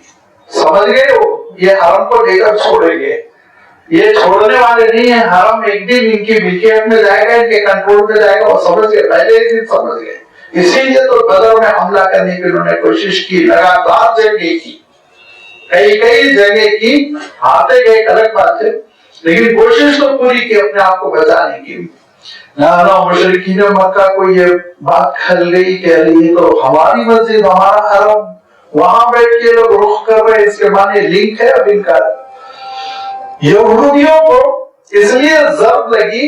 سمجھ گئے وہ یہ حرم کو لے کر چھوڑیں گے, یہ چھوڑنے والے نہیں ہیں. حرم ایک دن ان کی ملکیت میں جائے گا, ان کے کنٹرول میں جائے گا. وہ سمجھ گئے, پہلے ایک دن سمجھ گئے. اسی لیے تو بدر میں حملہ کرنے کی انہوں نے کوشش کی, لگاتار جنگیں کی, کئی جگہ کی. ہاتھے گئے ایک الگ بات ہے, لیکن کوشش تو پوری کی اپنے آپ کو بچانے کی. مشرکین مکہ کو یہ بات کھل گئی کہ یہ تو ہماری مسجد, ہمارا حرم, وہاں بیٹھ کے لوگ رخ کر رہے ہیں, اس کے معنی لنک ہے اب ان کا. یہودیوں کو اس لیے ضرب لگی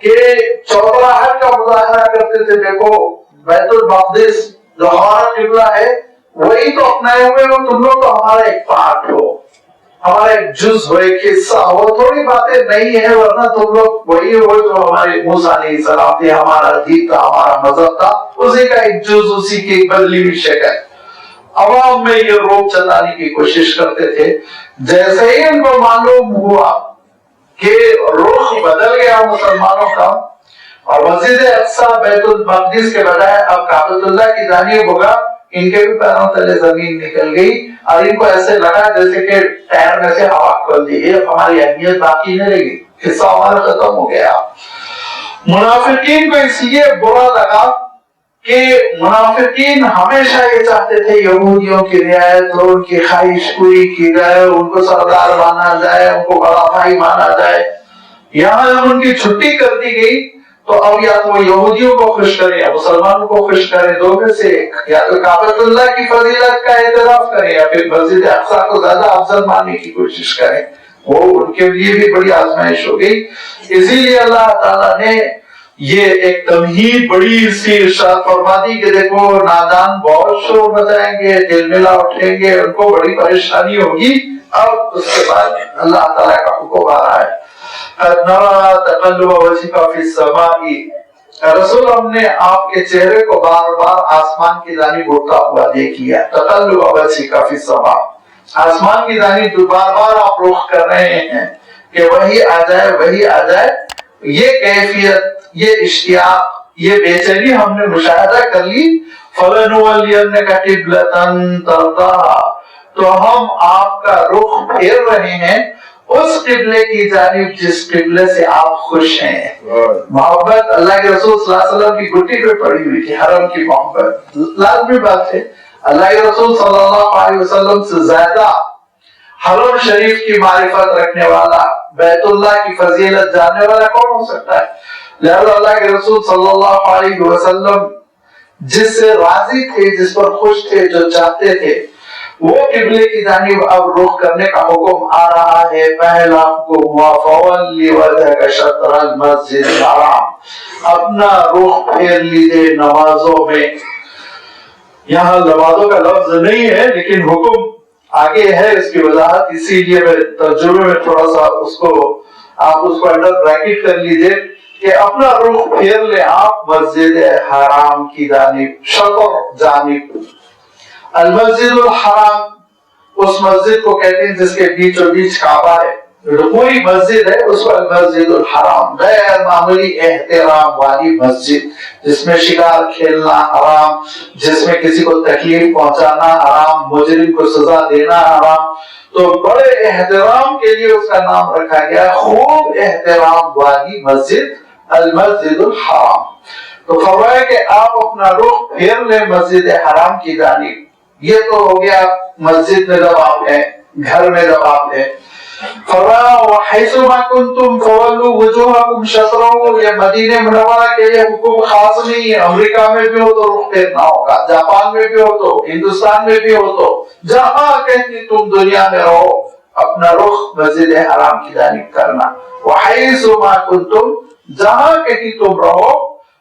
کہ چودراہٹ کا مظاہرہ کرتے تھے. دیکھو بیت المقدس جو ہمارا قبلہ ہے وہی تو اپنائے ہوئے ہو تم لوگ, تو ہمارا ایک پارٹ ہو, ہمارا ایک جز ہو, ایک حصہ ہو. تھوڑی باتیں نہیں ہے, ورنہ تم لوگ وہی ہو جو ہمارے موسیٰ علیہ السلام تھے, ہمارا دین تھا, ہمارا مذہب تھا, اسی کا ایک جز, اسی کی ایک بدلی ہوئی شکل. عوام میں یہ روپ چلانے کی کوشش کرتے تھے. جیسے ہی ان کو معلوم ہوا کہ رخ بدل گیا مسلمانوں کا, اور مسجد اقصی بیت المقدس کے بجائے اب کعبۃ اللہ کی جانب ہوگا, ان کے بھی پیروں تلے زمین نکل گئی. اور ان کو ایسے لگا جیسے کہ ٹائر میں سے ہوا کھول دی, ہماری اہمیت باقی نہیں رہی, حصہ ہمارا ختم ہو گیا. منافقین کو اس لیے برا لگا کہ منافقین ہمیشہ یہ چاہتے تھے یہودیوں کی رعایت اور ان کی خواہش پوری کی جائے, ان کو سردار مانا جائے, ان کو بڑا بھائی مانا جائے. یہاں جب ان کی چھٹی کر دی گئی تو اب یا تو وہ یہودیوں کو خوش کرے یا مسلمانوں کو خوش کرے, دو میں سے ایک. یا تو کعبۃ اللہ کی فضیلت کا اعتراف کرے یا پھر مسجد اقصی کو زیادہ افضل ماننے کی کوشش کرے. وہ ان کے لیے بھی بڑی آزمائش ہو گئی. اسی لیے اللہ تعالیٰ نے یہ ایک تمہید بڑی سی ارشاد فرما دی کہ دیکھو نادان بہت شور مچائیں گے, دل ملا اٹھیں گے, ان کو بڑی پریشانی ہوگی. اب اس کے بعد اللہ تعالیٰ کا حکم آ رہا ہے, قد نرى تقلب وجهك في السماء. رسول ہم نے آپ کے چہرے کو بار بار آسمان کی جانب اڑتا ہوا دیکھ لیا. تقلب وجهك في السماء, آسمان کی جانب بار بار آپ رخ کر رہے ہیں کہ وہی آ جائے, وہی آ جائے. یہ کیفیت, یہ اشتیاق, یہ بے چینی ہم نے مشاہدہ کر لی. فَلَنُوَلِّيَنَّكَ قِبْلَةً تَرْضَاهَا, تو ہم آپ کا رخ پھیر رہے ہیں اس قبلے کی جانب جس قبلے سے آپ خوش ہیں. محبت اللہ کے رسول صلی اللہ علیہ وسلم کی گھٹی پہ پڑی ہوئی تھی, حرم کی محبت لازمی بات ہے. اللہ کے رسول صلی اللہ علیہ وسلم سے زیادہ حرم شریف کی معرفت رکھنے والا, بیت اللہ کی فضیلت جاننے والا کون ہو سکتا ہے؟ لہذا اللہ کے رسول صلی اللہ علیہ وسلم جس سے راضی تھے, جس پر خوش تھے, جو چاہتے تھے, وہ قبلے کی جانب اب رخ کرنے کا حکم آ رہا ہے. پہلا حکم وَفَوَلِّ وَجْهَكَ شَطْرَ الْمَسْجِدِ الْحَرَامِ, اپنا رخ پھیر لیجئے نمازوں میں. یہاں نمازوں کا لفظ نہیں ہے لیکن حکم آگے ہے, اس کی وضاحت اسی لیے میں ترجمے میں تھوڑا سا اس کو آپ اس کو انڈر بریکٹ کر لیجئے. کہ اپنا رخ پھیر لے آپ مسجد حرام کی جانب، شطر جانب۔ المسجد الحرام اس مسجد کو کہتے ہیں جس کے بیچوں بیچ کعبہ ہے، پوری مسجد ہے، اس کو المسجد الحرام، غیر معمولی احترام والی مسجد، جس میں شکار کھیلنا حرام، جس میں کسی کو تکلیف پہنچانا حرام، مجرم کو سزا دینا حرام۔ تو بڑے احترام کے لیے اس کا نام رکھا گیا، خوب احترام والی مسجد المسجد الحرام۔ تو فرمایا کہ آپ اپنا رخ پھیر لیں مسجد حرام کی جانب۔ یہ تو ہو گیا مسجد میں جب آپ ہیں، گھر میں جب آپ ہیں۔ فرمایا وَحَيْثُ مَا كُنْتُمْ فَوَلُّوا وُجُوهَكُمْ شَطْرَهُ، یہ مدینہ منورہ کے یہ حکم خاص نہیں ہے، امریکہ میں بھی ہو تو رخ پھیرنا ہوگا، جاپان میں بھی ہو تو، ہندوستان میں بھی ہو تو، جہاں کہیں تم دنیا میں رہو اپنا رخ مسجد حرام کی جانب کرنا۔ وَحَيْثُ مَا كُنْتُمْ، جہاں کہیں تم رہو،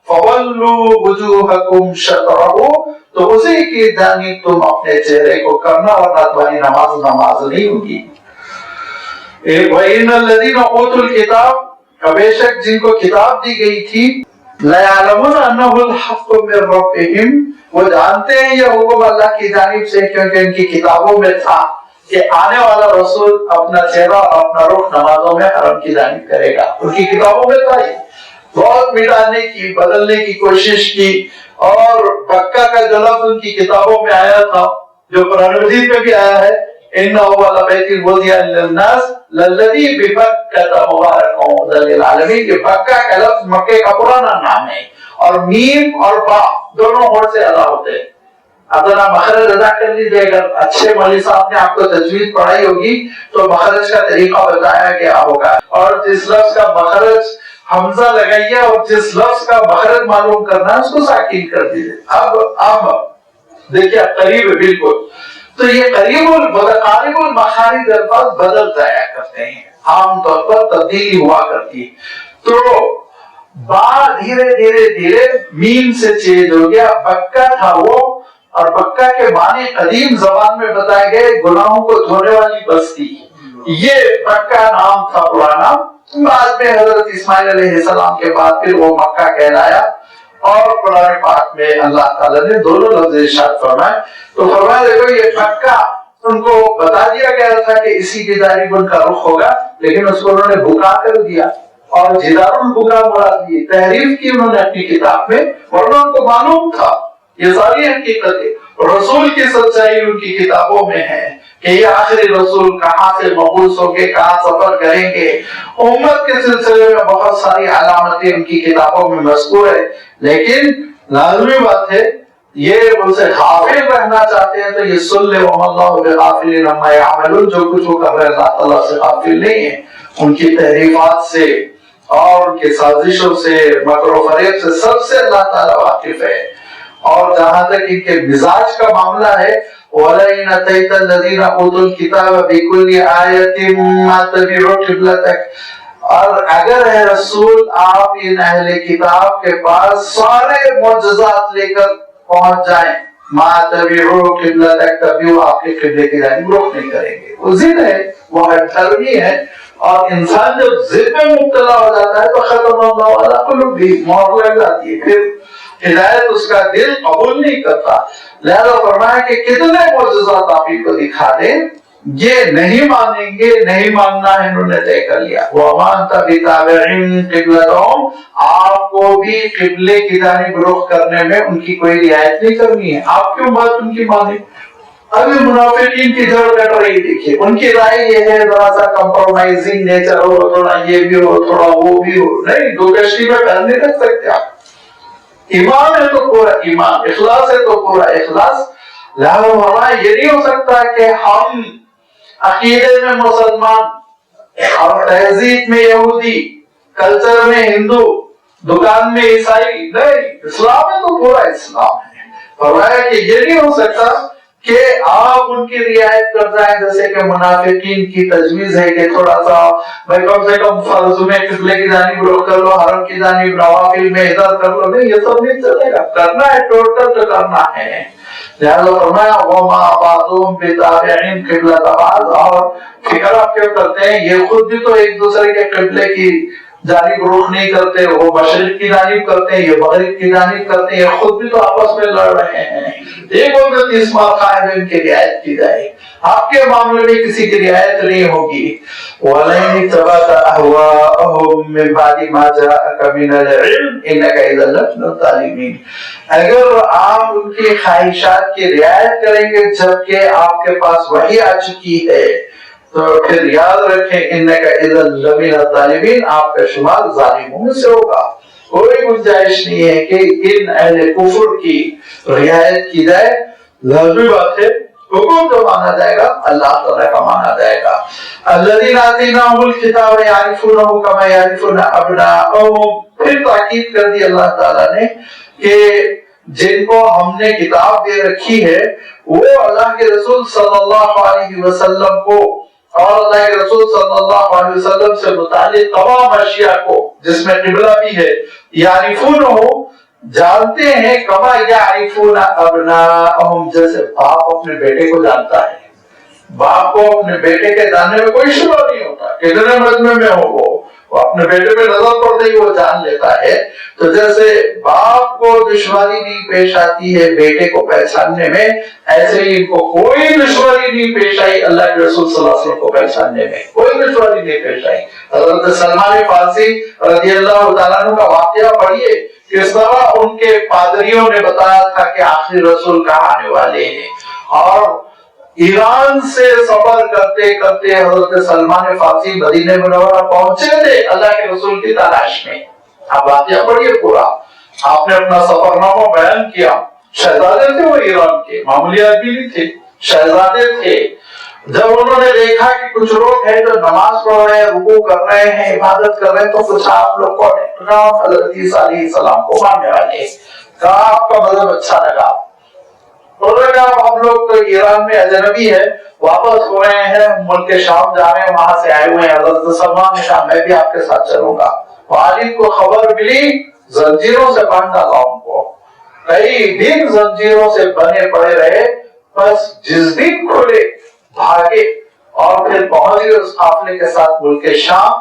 فَوَلُّوا وُجُوهَكُمْ شَطْرَهُ، تو اسی کی جانب تم اپنے چہرے کو کرنا، ورنہ تمہاری نماز نہیں ہوگی۔ وَإِنَّ الَّذِينَ أُوتُوا الْكِتَابَ، بے شک جن کو کتاب دی گئی تھی، لَيَعْلَمُونَ أَنَّهُ الْحَقُّ مِنْ رَبِّهِمْ، وہ جانتے ہیں یہ حکم اللہ کی جانب سے، کیونکہ ان کی کتابوں میں تھا کہ آنے والا رسول اپنا چہرہ اور اپنا رخ نمازوں میں حرم کی جانب کرے گا، ان کی کتابوں میں تھا۔ بہت مٹانے کی، بدلنے کی کوشش کی، اور بکہ کا جو لفظ ان کی کتابوں میں آیا تھا، جو قرآن مجید میں بھی آیا ہے، إِنَّهُ وَلَبَيْتٍ وُضِعَ لِلنَّاسِ لَلَّذِي بِبَكَّةَ مُبَارَكًا وَهُدًى لِلْعَالَمِينَ، کہ بکہ کا لفظ مکے کا پرانا نام ہے، اور میم اور با دونوں ہونٹ سے ادا ہوتے ہیں۔ اب ذرا مخرج ادا کر لیجیے، اگر اچھے مولوی صاحب نے آپ کو تجوید پڑھائی ہوگی تو مخرج کا طریقہ بتایا گیا ہوگا، اور جس لفظ کا مخرج حمزہ لگائیے اور جس لفظ کا مخرج معلوم کرنا ہے اس کو ساکن کر دیجیے۔ اب دیکھیے قریب ہے بالکل، تو یہ قریب المخارج الفاظ بدل جایا کرتے ہیں، عام طور پر تبدیلی ہوا کرتی ہے۔ تو با دھیرے دھیرے دھیرے میم سے چینج ہو گیا، بکہ تھا وہ، اور بکہ کے معنی قدیم زبان میں بتائے گئے گناہوں کو دھونے والی بستی، یہ بکہ نام تھا پرانا۔ بعد میں حضرت اسماعیل علیہ السلام کے بعد پھر وہ مکہ کہلایا، اور قرآن پاک میں اللہ تعالیٰ نے دونوں لفظ ارشاد فرمائے۔ تو فرمایا دیکھو یہ مکہ ان کو بتا دیا گیا تھا کہ اسی کی جانب ان کا رخ ہوگا، لیکن اس کو انہوں نے بھکا کر دیا اور جدار البکا مراد دی، تحریف کی انہوں نے اپنی کتاب میں، ورنہ ان کو معلوم تھا یہ ساری حقیقتیں، رسول کی سچائی ان کی کتابوں میں ہے کہ یہ آخری رسول کہاں سے مبعوث ہوں گے، کہاں سفر کریں گے، امت کے سلسلے میں بہت ساری علامتیں ان کی کتابوں میں مذکور ہے۔ لیکن لازمی بات ہے یہ ان سے غافل رہنا چاہتے ہیں تو یہ سن لے، وَمَا اللَّهُ بِغَافِلٍ عَمَّا يَعْمَلُونَ، جو کچھ وہ کر رہے ہیں اللہ تعالیٰ سے غافل نہیں ہے، ان کی تحریفات سے اور ان کی سازشوں سے، مکر و فریب سے، سب سے اللہ تعالیٰ واقف ہے۔ اور جہاں تک ان کے مزاج کا معاملہ ہے، وَلَئِنْ أَتَيْتَ الَّذِينَ أُوتُوا الْكِتَابَ بِكُلِّ آيَةٍ مَا تَبِعُوا قِبْلَتَكَ، اور اگر ہے رسول آپ ان اہل کتاب کے پاس سارے معجزات لے کر پہنچ جائیں، ما تبعوا قبلتک، تبھی وہ آپ کے قبلے کی جانب رخ نہیں کریں گے۔ وہ ضد ہے، وہ ہٹھرمی ہے، اور انسان جب ضد میں مبتلا ہو جاتا ہے تو ختم اللہ علی قلوبہم، مہر لگ جاتی ہے، پھر ہدایت اس کا دل قبول نہیں کرتا۔ لہذا فرمایا کہ کتنے معجزات آپ ان کو دکھا دیں یہ نہیں مانیں گے، نہیں ماننا ہے، انہوں نے طے کر لیا۔ وَمَا أَنْتَ بِتَابِعٍ قِبْلَتَهُمْ، آپ کو بھی قبلے کی جانب رخ کرنے میں ان کی کوئی رعایت نہیں کرنی ہے، آپ کیوں بات ان کی مانیں؟ ابھی منافقین کی جڑ کٹ رہی، دیکھیے ان کی رائے یہ ہے ذرا سا کمپرومائزنگ نیچر ہو، تھوڑا یہ بھی ہو تھوڑا وہ بھی ہو، نہیں، دو کشتی میں ڈر نہیں رکھ سکتے آپ۔ ایمان ہے تو پورا ایمان، اخلاص ہے تو پورا اخلاص۔ لہذا یہ نہیں ہو سکتا کہ ہم عقیدے میں مسلمان اور تہذیب میں یہودی، کلچر میں ہندو، دکان میں عیسائی، نہیں، اسلام ہے تو پورا اسلام ہے۔ فرمایا کہ یہ نہیں ہو سکتا کہ آپ ان کی رعایت کر جائیں، جیسے کہ منافقین کی تجویز ہے کہ تھوڑا سا بھائی کم سے کم فرض میں قبلے کی جانب رخ کر لو، حرم کی جانب، نوافل میں ادھر کر لو، نہیں، یہ سب نہیں چلے گا، کرنا ہے ٹوٹل تو کرنا ہے۔ لہذا فرمایا وَمَا بَعْضُهُمْ بِتَابِعٍ قِبْلَةَ بَعْضٍ، اور فکر آپ کیوں کرتے ہیں، یہ خود بھی تو ایک دوسرے کے قبلے کی جانب رخ نہیں کرتے، وہ مشرق کی جانب کرتے ہیں، یہ مغرب کی جانب کرتے ہیں، خود بھی تو آپس میں لڑ رہے ہیں، ایک وقت 30 ماہ قائم ان کی رعایت کی جائے، آپ کے معاملے میں کسی کی رعایت نہیں ہوگی۔ وَلَئِنِ اتَّبَعْتَ أَهْوَاءَهُم مِّن بَعْدِ مَا جَاءَكَ مِنَ الْعِلْمِ إِنَّكَ إِذًا لَّمِنَ الظَّالِمِينَ، اگر آپ ان کی خواہشات کی رعایت کریں گے جبکہ آپ کے پاس وحی آ چکی ہے تو پھر یاد رکھیں انک اذا لمن الظالمین، آپ کا شمار ظالموں میں سے ہوگا۔ کوئی گنجائش نہیں ہے کہ ان اہل کفر کی رعایت کی جائے، لازمی بات ہے حکم تو مانا جائے گا، اللہ تعالیٰ کا مانا جائے گا۔ الذین آتیناہم الکتاب یعرفونہ کما یعرفون ابناءہم، پھر تاکید کر دی اللہ تعالیٰ نے کہ جن کو ہم نے کتاب دے رکھی ہے وہ اللہ کے رسول صلی اللہ علیہ وسلم کو اور اللہ کے رسول صلی اللہ علیہ وسلم سے متعلق تمام اشیاء کو، جس میں قبلہ بھی ہے، یعرفونہ جانتے ہیں، کما یعرفون ابناءہم، جیسے باپ اپنے بیٹے کو جانتا ہے۔ باپ کو اپنے بیٹے کے جاننے میں کوئی شبہ نہیں ہوتا، کتنے مجمع میں ہو وہ اپنے بیٹے پہ نظر پڑتے ہی وہ جان لیتا ہے۔ تو جیسے باپ کو دشواری نہیں پیش آتی ہے بیٹے کو پہچاننے میں، ایسے ہی ان کو کوئی دشواری نہیں پیش آئی اللہ کے رسول صلی اللہ علیہ وسلم کو پہچاننے میں، کوئی دشواری نہیں پیش آئی۔ حضرت سلمان فارسی رضی اللہ تعالیٰ عنہ کا واقعہ پڑھیے، کس طرح ان کے پادریوں نے بتایا تھا کہ آخری رسول کہاں آنے والے ہیں، اور ایران سے سفر کرتے کرتے حضرت سلمان فارسی مدینہ منورہ پہنچے تھے اللہ کے رسول کی تلاش میں۔ آپ واقعہ پڑھیے پورا، آپ نے اپنا سفر نامہ بیان کیا۔ شہزادے تھے وہ ایران کے، معمولی آدمی نہیں تھے، شہزادے تھے۔ جب انہوں نے دیکھا کہ کچھ لوگ ہیں جو نماز پڑھ رہے ہیں، رکوع کر رہے ہیں، عبادت کر رہے ہیں، تو پوچھا آپ لوگ کون ہیں؟ کہا حضرت عیسیٰ علیہ السلام کو ماننے والے۔ کہا آپ کا مذہب اچھا لگا۔ ہم لوگ تو ایران میں اجنبی ہے، واپس ہو رہے ہیں، ملک شام جا رہے ہیں، وہاں سے آئے ہوئے ہیں۔ حضرت سلمان نے کہا میں بھی آپ کے ساتھ چلوں گا۔ والد کو خبر ملی، زنجیروں سے باندھ ڈالا ان کو، کئی دن زنجیروں سے بنے پڑے رہے، بس جس دن کھلے بھاگے اور پھر پہنچ گئے اس قافلے کے ساتھ ملک شام۔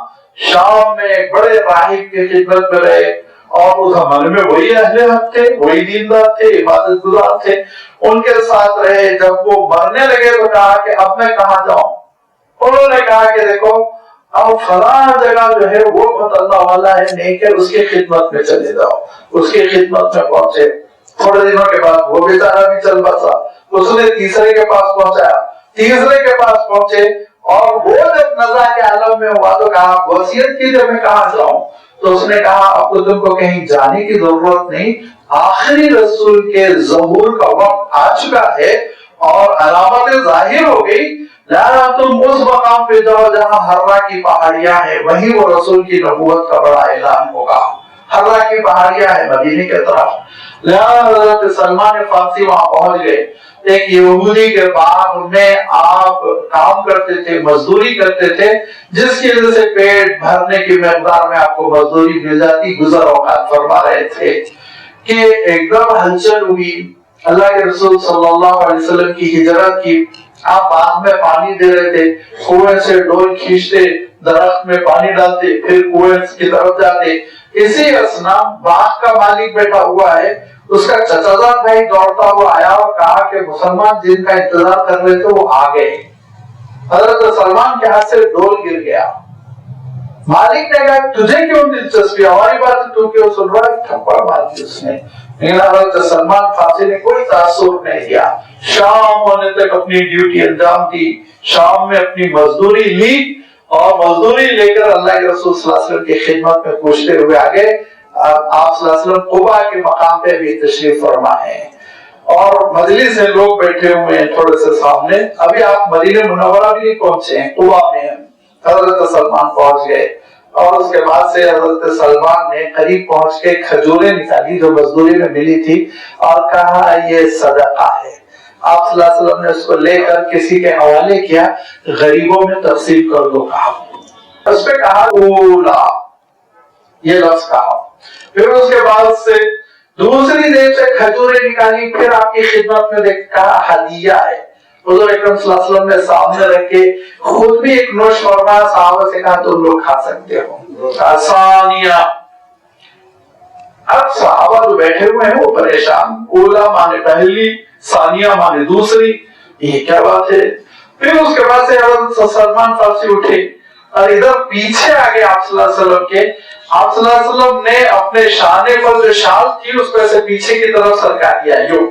شام میں ایک بڑے راہب کی خدمت میں رہے، اور اس زمانے میں وہی اہل حق تھے، وہی دیندار تھے، عبادت گزار تھے، ان کے ساتھ رہے۔ جب وہ مرنے لگے تو کہا کہ اب میں کہاں جاؤں؟ انہوں نے کہا کہ دیکھو اب فلاں جگہ جو ہے وہ بہت اللہ والا ہے، نیک ہے، اس کی خدمت میں چلے جاؤ۔ اس کی خدمت میں پہنچے، تھوڑے دنوں کے بعد وہ بیچارہ بھی چل بسا، اس نے تیسرے کے پاس پہنچایا، تیسرے کے پاس پہنچے، اور وہ جب نزا کے عالم میں ہوا تو کہا وصیت کیجیے میں کہاں جاؤں؟ تو اس نے کہا اب تو تم کو کہیں جانے کی ضرورت نہیں، آخری رسول کے ظہور کا وقت آ چکا ہے اور علامتیں ظاہر ہو گئی، لہذا تم اس مقام پہ جاؤ جہاں ہرا کی پہاڑیاں ہیں، وہیں وہ رسول کی نبوت کا بڑا اعلان ہوگا۔ ہرا کی پہاڑیاں ہیں مدینے کی طرف، لہذا حضرت سلمان فارسی وہاں پہنچ گئے۔ ایک یہودی کے باغ میں آپ کام کرتے تھے، مزدوری کرتے تھے، جس کی وجہ سے پیٹ بھرنے کی مقدار میں آپ کو مزدوری مل جاتی، گزر اوقات فرما رہے تھے کہ ایک دم ہلچل ہوئی، اللہ کے رسول صلی اللہ علیہ وسلم کی ہجرت کی۔ آپ باغ میں پانی دے رہے تھے، کنویں سے ڈول کھینچتے، درخت میں پانی ڈالتے، پھر کنویں کی طرف جاتے۔ اسی اسنا باغ کا مالک بیٹھا ہوا ہے، اس کا چچا زاد بھائی دوڑتا ہوا آیا اور کہا کہ مسلمان جن کا انتظار کر رہے تھے وہ آ گئے۔ حضرت سلمان کے ہاتھ سے ڈول گر گیا۔ مالک نے کہا تجھے کیوں دلچسپی، ہماری بات تو کیوں سن رہا ہے؟ تھپڑ مار دی اس نے۔ لیکن حضرت سلمان فارسی نے کوئی تاثر نہیں دیا، شام ہونے تک اپنی ڈیوٹی انجام دی، شام میں اپنی مزدوری لی، اور مزدوری لے کر اللہ کے رسول صلی اللہ علیہ وسلم کی خدمت میں پوچھتے ہوئے آگے۔ آپ صلی اللہ علیہ وسلم قباء کے مقام پہ بھی تشریف فرما ہے، اور مجلس سے لوگ بیٹھے ہوئے ہیں تھوڑے سے سامنے۔ ابھی آپ مدینہ منورہ بھی نہیں پہنچے ہیں، قباء میں حضرت سلمان پہنچ گئے، اور اس کے بعد سے حضرت سلمان نے قریب پہنچ کے کھجوریں نکالی جو مزدوری میں ملی تھی، اور کہا یہ صدقہ ہے۔ آپ صلی اللہ علیہ وسلم نے اس کو لے کر کسی کے حوالے کیا، غریبوں میں تقسیم کر دو کہا۔ اس پہ کہا اولا، یہ لفظ کہا۔ پھر اس کے بعد سے دوسری جیب سے کھجوریں نکالی، پھر آپ کی خدمت میں کہا ہدیہ ہے، حضور اکرم صلی اللہ علیہ وسلم نے سامنے رکھ کے خود بھی ایک نوش فرمایا، صحابہ سے کہا تم لوگ کھا سکتے ہو، ثانیہ۔ اب صحابہ جو بیٹھے ہوئے ہیں وہ پریشان، اولا مانے پہلی، ثانیہ مانے دوسری، یہ کیا بات ہے؟ پھر اس کے بعد سے حضرت سلمان فارسی اٹھے اور ادھر پیچھے آگے آپ صلی اللہ علیہ وسلم کے، آپ صلی اللہ علیہ وسلم نے اپنے شانے پر جو شال تھی اس پر سے پیچھے کی طرف سرکا دیا، یوں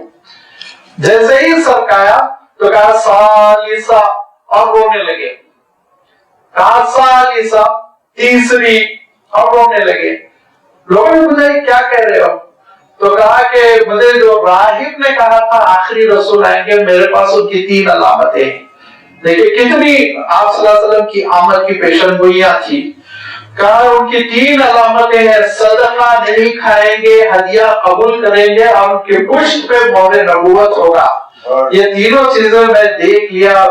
جیسے ہی سرکایا تو کہا ثالثہ، اور رونے لگے، کہا ثالثہ تیسری، اور رونے لگے۔ لوگوں نے پوچھا کیا کہہ رہے ہو؟ تو کہا کہ مجھے جو راہب نے کہا تھا آخری رسول آئیں گے، میرے پاس ان کی 3 علامتیں ہیں۔ دیکھیں کتنی آپ صلی اللہ علیہ وسلم کی آمد کی پیشن گوئیاں تھی۔ کہا ان کی 3 علامتیں ہیں، صدقہ نہیں کھائیں گے، ہدیہ قبول کریں گے، اور ان کے پشت پہ مہر نبوت ہوگا۔ یہ تینوں چیزیں میں دیکھ لیا،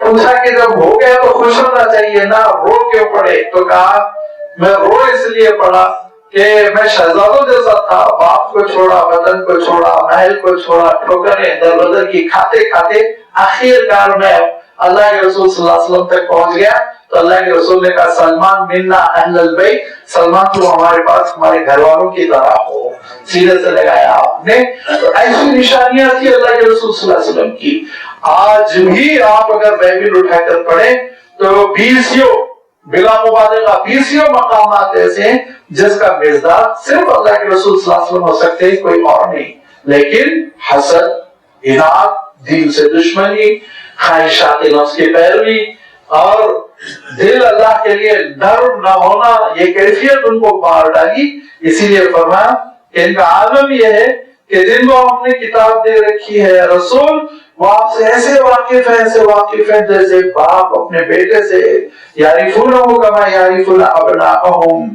پوچھا کہ جب ہو گیا تو خوش ہونا چاہیے نا، رو کیوں پڑے؟ تو کہا میں رو اس لیے پڑا کہ میں شہزادوں جیسا تھا، باپ کو چھوڑا، وطن کو چھوڑا، محل کو چھوڑا، ٹھوکریں در بدر کی کھاتے کھاتے آخر کار میں اللہ کے رسول صلی اللہ علیہ وسلم تک پہنچ گیا۔ تو اللہ کے رسول نے کہا سلمان منا اہل البیت، سلمان تو ہمارے پاس ہمارے گھر والوں کی طرح ہو، سینے سے لگایا آپ نے۔ تو ایسی نشانیاں تھی اللہ کے رسول صلی اللہ علیہ وسلم کی۔ آج بھی آپ اگر بائبل اٹھا کر پڑھیں تو 20 بلا مبالغہ 20 مقامات ایسے ہیں جس کا مزداد صرف اللہ کے رسول صلی اللہ علیہ وسلم ہو سکتے ہیں، کوئی اور نہیں۔ لیکن حسد، اناد، دین سے دشمنی، خواہشات نفس کی پیروی اور دل اللہ کے لیے نرم نہ ہونا، یہ کیفیت ان کو مار ڈالی۔ اسی لیے فرمایا کہ ان کا عالم یہ ہے کہ جن کو ہم نے کتاب دے رکھی ہے رسول، وہ آپ سے ایسے واقف ہیں جیسے باپ اپنے بیٹے سے، یعرفونہ کما یعرفون ابناءہم،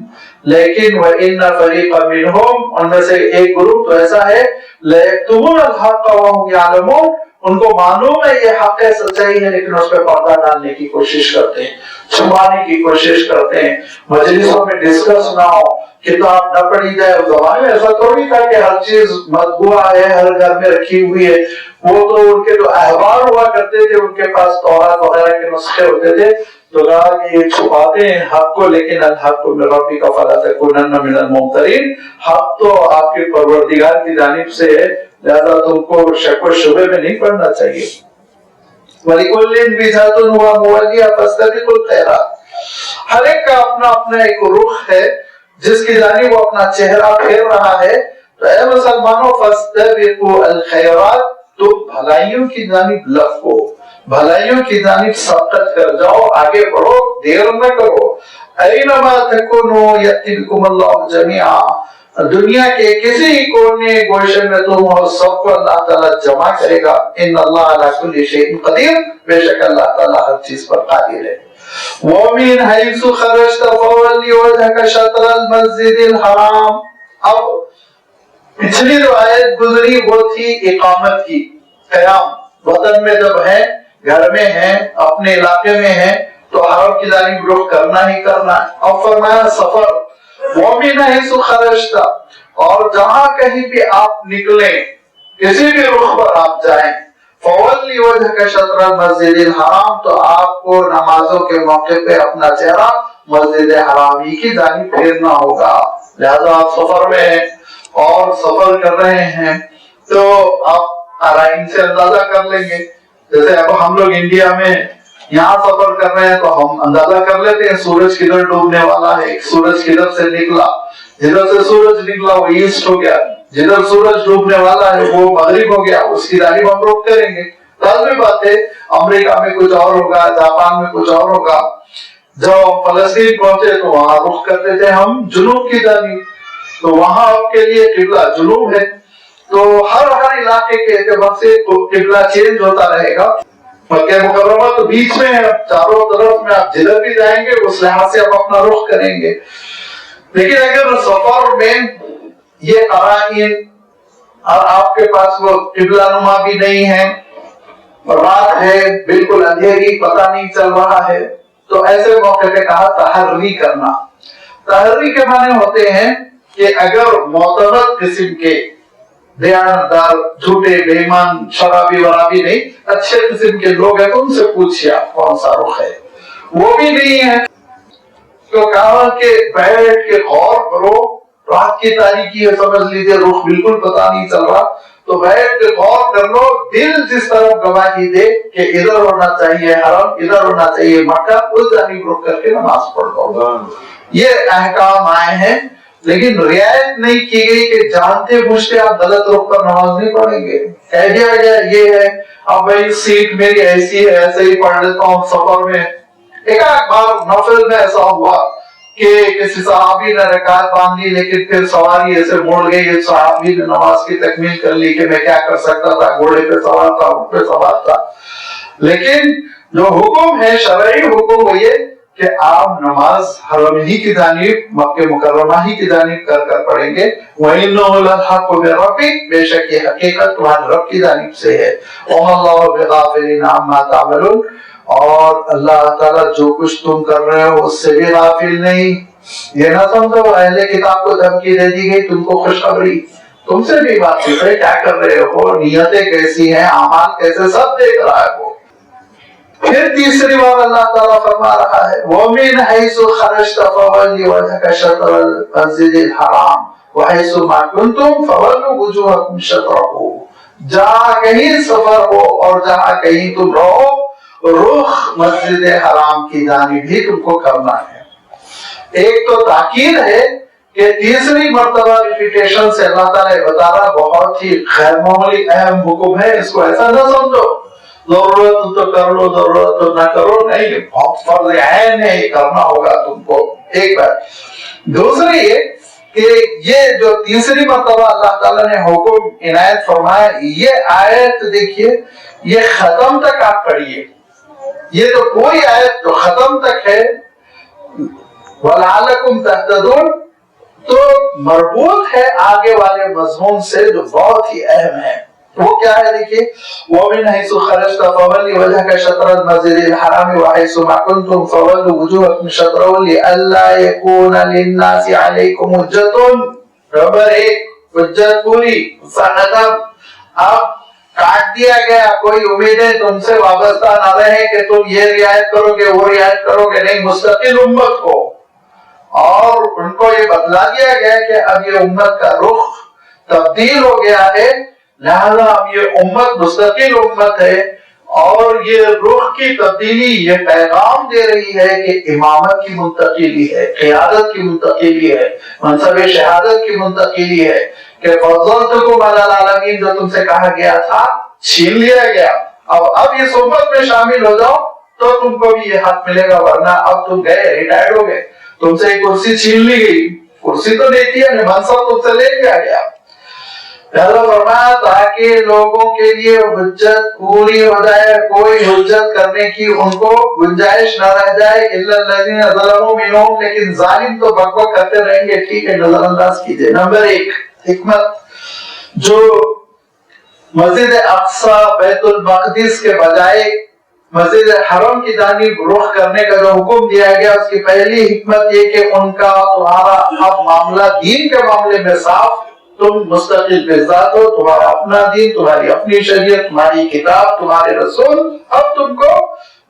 لیکن وَإِنَّ فَرِيقًا مِّنْهُمْ، ان میں سے ایک گروپ تو ایسا ہے لَيَكْتُمُونَ الْحَقَّ وَهُمْ يَعْلَمُونَ، ان کو معلوم ہے یہ حق ہے، سچائی ہے، لیکن اس پہ پردہ ڈالنے کی کوشش کرتے ہیں، چھپانے کی کوشش کرتے ہیں، مجلسوں میں ڈسکس نہ ہو، کتاب نہ پڑھی جائے۔ اس زمانے میں ایسا تھوڑی تھا کہ ہر چیز مطبوع ہے، ہر گھر میں رکھی ہوئی ہے۔ وہ تو ان کے جو احبار ہوا کرتے تھے، ان کے پاس تورات وغیرہ کے نسخے ہوتے تھے، تو کہا کہ یہ چھپاتے ہیں حق کو، لیکن الحق من ربک فلا تکونن من الممترین، حق تو آپ کے پروردگار کی جانب سے ہے، لہذا تم کو شک و شبہ میں نہیں پڑنا چاہیے۔ وَلِكُلٍّ وِجْهَةٌ هُوَ مُوَلِّيهَا فَاسْتَبِقُوا الْخَيْرَاتِ، ہر ایک کا اپنا اپنا ایک رخ ہے جس کی جانب وہ اپنا چہرہ پھیر رہا ہے۔ تو اے مسلمانوں فَاسْتَبِقُوا الْخَيْرَاتِ، تم بھلائیوں کی جانب لپکو، بھلائیوں کی جانب سبقت کر جاؤ، آگے بڑھو، دیر نہ کرو۔ اَيْنَمَا تَكُونُوا يَأْتِ بِكُمُ اللَّهُ جَمِيعًا، دنیا کے کسی کونے گوشے میں تم ہو، سب کو اللہ تعالیٰ جمع کرے گا۔ ان اللہ علی کل شیء قدیر، بے شک اللہ تعالیٰ ہر چیز پر قادر ہے۔ وَمِنْ حَيْثُ خَرَجْتَ فَوَلِّ وَجْهَكَ شَطْرَ الْمَسْجِدِ الْحَرَامِ، اب پچھلی جو آیت گزری وہ تھی اقامت کی، قیام، وطن میں جب ہیں، گھر میں ہیں، اپنے علاقے میں ہیں تو حرم کی جانب رخ کرنا ہی کرنا ہے۔ اب فرمایا سفر، وَمِنْ حَيْثُ خَرَجْتَ، اور جہاں کہیں بھی آپ نکلیں، کسی بھی رخ پر آپ جائیں، فَوَلِّ وَجْهَكَ شَطْرَ الْمَسْجِدِ الْحَرَامِ، تو آپ کو نمازوں کے موقع پہ اپنا چہرہ مسجد حرامی کی جانب پھیرنا ہوگا۔ لہذا آپ سفر میں ہیں اور سفر کر رہے ہیں تو آپ آرائن سے اندازہ کر لیں گے، جیسے اب ہم لوگ انڈیا میں یہاں سفر کر رہے ہیں تو ہم اندازہ کر لیتے ہیں سورج کدھر ڈوبنے والا ہے، سورج کدھر سے نکلا، جدھر سے سورج نکلا وہ ایسٹ ہو گیا، جدھر سورج ڈوبنے والا ہے وہ مغرب ہو گیا، اس کی جانب ہم رخ کریں گے۔ لازمی بات ہے امریکہ میں کچھ اور ہوگا، جاپان میں کچھ اور ہوگا۔ جب فلسطین پہنچے تو وہاں رخ کرتے تھے ہم جنوب کی جانب، تو وہاں آپ کے لیے قبلہ جنوب ہے۔ تو ہر علاقے کے اعتبار سے قبلہ چینج ہوتا رہے گا۔ مکہ مکرمہ تو بیچ میں ہے، چاروں طرف میں آپ جدھر بھی جائیں گے اس لحاظ سے آپ اپنا رخ کریں گے۔ لیکن اگر سفر میں یہ قرائن اور آپ کے پاس وہ قبلہ نما بھی نہیں ہے، رات ہے، بالکل اندھیری، پتہ نہیں چل رہا ہے، تو ایسے موقع پہ کہا تحری کرنا۔ تحری کے معنی ہوتے ہیں کہ اگر معتبر قسم کے دیانتدار جھوٹے بے ایمان شرابی ورابی نہیں، اچھے قسم کے لوگ ہیں تو ان سے پوچھیے آپ کون سا رخ ہے، وہ بھی نہیں ہے تو کہا کہ بیٹھ کے غور کرو، رات کی تاریکی ہے سمجھ لیجیے رخ بالکل پتا نہیں چل رہا، تو بیٹھ کے غور کر لو، دل جس طرف گواہی دے کہ ادھر ہونا چاہیے حرم، ادھر ہونا چاہیے مکہ، اس جانب رخ کر کے نماز پڑھ لو۔ یہ احکام آئے ہیں لیکن رعایت نہیں کی گئی کہ جانتے بوجھتے آپ غلط رخ پر نماز نہیں پڑھیں گے، کہہ دیا گیا یہ ہے اب بھائی سیٹ میری ایسی ہے ایسے ہی پڑھ لیتا ہوں سفر میں۔ ایک بار نفل میں ایسا ہوا کہ کسی صحابی نے رکعت باندھ لی لیکن پھر سواری ایسے مڑ گئی، صحابی نے نماز کی تکمیل کر لی کہ میں کیا کر سکتا تھا، گھوڑے پہ سوار تھا، اونٹ پہ سوار تھا، لیکن جو حکم ہے شرعی حکم وہ یہ کہ آپ نماز حرم ہی کی جانب مکہ مکرمہ ہی کی جانب کر کر پڑھیں گے۔ وَإِنَّهُ لَلْحَقُّ مِن رَّبِّكَ، بے شک یہ حقیقت تمہارے رب کی جانب سے ہے۔ وَمَا اللَّهُ بِغَافِلٍ عَمَّا تَعْمَلُونَ، اور اللہ تعالیٰ جو کچھ تم کر رہے ہو اس سے بھی غافل نہیں۔ یہ نہ سمجھو اہل کتاب کو دھمکی دے دی گئی تم کو خوشخبری، تم سے بھی بات ہے کیا کر رہے ہو، نیتیں کیسی ہیں، اعمال کیسے، سب دیکھ رہا ہے وہ۔ پھر تیسری بار اللہ تعالیٰ فرما رہا ہے وَمِنْ حَيْثُ خَرَجْتَ فَوَلِّ وَجْهَكَ شَطْرَ الْمَسْجِدِ الْحَرَامِ وَحَيْثُ مَا كُنْتُمْ فَوَلُّوا وُجُوهَكُمْ شَطْرَهُ، جہاں کہیں سفر ہو اور جہاں کہیں تم رہو رخ مسجد حرام کی جانب ہی تم کو کرنا ہے۔ ایک تو تاکید ہے کہ تیسری مرتبہ ریپیٹیشن سے اللہ تعالیٰ بتا رہا بہت ہی غیر معمولی اہم حکم ہے، اس کو ایسا نہ سمجھو ضرورت تو کر لو ضرورت تو نہ کرو، نہیں، بہت فرض عین ہے، یہ کرنا ہوگا تم کو۔ ایک بات دوسری یہ کہ یہ جو تیسری مرتبہ اللہ تعالیٰ نے حکم عنایت فرمایا، یہ آیت دیکھیے یہ ختم تک آپ پڑھیے، یہ تو کوئی آیت تو ختم تک ہے وَلَعَلَّكُمْ تَهْتَدُونَ، تو مربوط ہے آگے والے مضمون سے جو بہت ہی اہم ہے۔ وہ کیا ہے دیکھیے وَمِنْ حَيْثُ خَرَجْتَ فَوَلِّ وَجْهَكَ شَطْرَ الْمَسْجِدِ الْحَرَامِ وَحَيْثُ مَا كُنْتُمْ فَوَلُّوا وُجُوهَكُمْ شَطْرَهُ لِئَلَّا يَكُونَ لِلنَّاسِ عَلَيْكُمْ حُجَّةٌ۔ نمبر ایک، حجت پوری، ختم، اب کاٹ دیا گیا، کوئی امیدیں تم سے وابستہ نہ رہے کہ تم یہ رعایت کرو گے وہ رعایت کرو گے، نہیں، مستقل امت کو، اور ان کو یہ بتلا دیا گیا کہ اب یہ امت کا رخ تبدیل ہو گیا ہے، لہذا اب یہ امت مستقل امت ہے، اور یہ رخ کی تبدیلی یہ پیغام دے رہی ہے کہ امامت کی منتقلی ہے، قیادت کی منتقلی ہے، منصب شہادت کی منتقلی ہے، کہ فضلتکم علی العالمین جو تم سے کہا گیا تھا چھین لیا گیا، اب اس امت میں شامل ہو جاؤ تو تم کو بھی یہ حق ملے گا، ورنہ اب تم گئے ریٹائرڈ ہو گئے، تم سے ایک کرسی چھین لی گئی، کرسی تو دیتی ہے منصب تم سے لے لیا گیا۔ اللہ فرمایا تاکہ لوگوں کے لیے حجت پوری ہو جائے، کوئی حجت کرنے کی ان کو گنجائش نہ رہ جائے، الا الذین ظلموا منہم، لیکن ظالم تو بک بک کرتے رہیں گے، ٹھیک ہے، نظر انداز کیجئے۔ نمبر ایک حکمت، جو مسجد اقصی بیت المقدس کے بجائے مسجد حرم کی جانب رخ کرنے کا جو حکم دیا گیا، اس کی پہلی حکمت یہ کہ ان کا تمہارا اب معاملہ دین کے معاملے میں صاف، تم مستقل بذات ہو، تمہارا اپنا دین، تمہاری اپنی شریعت، تمہاری کتاب، تمہارے رسول، اب تم کو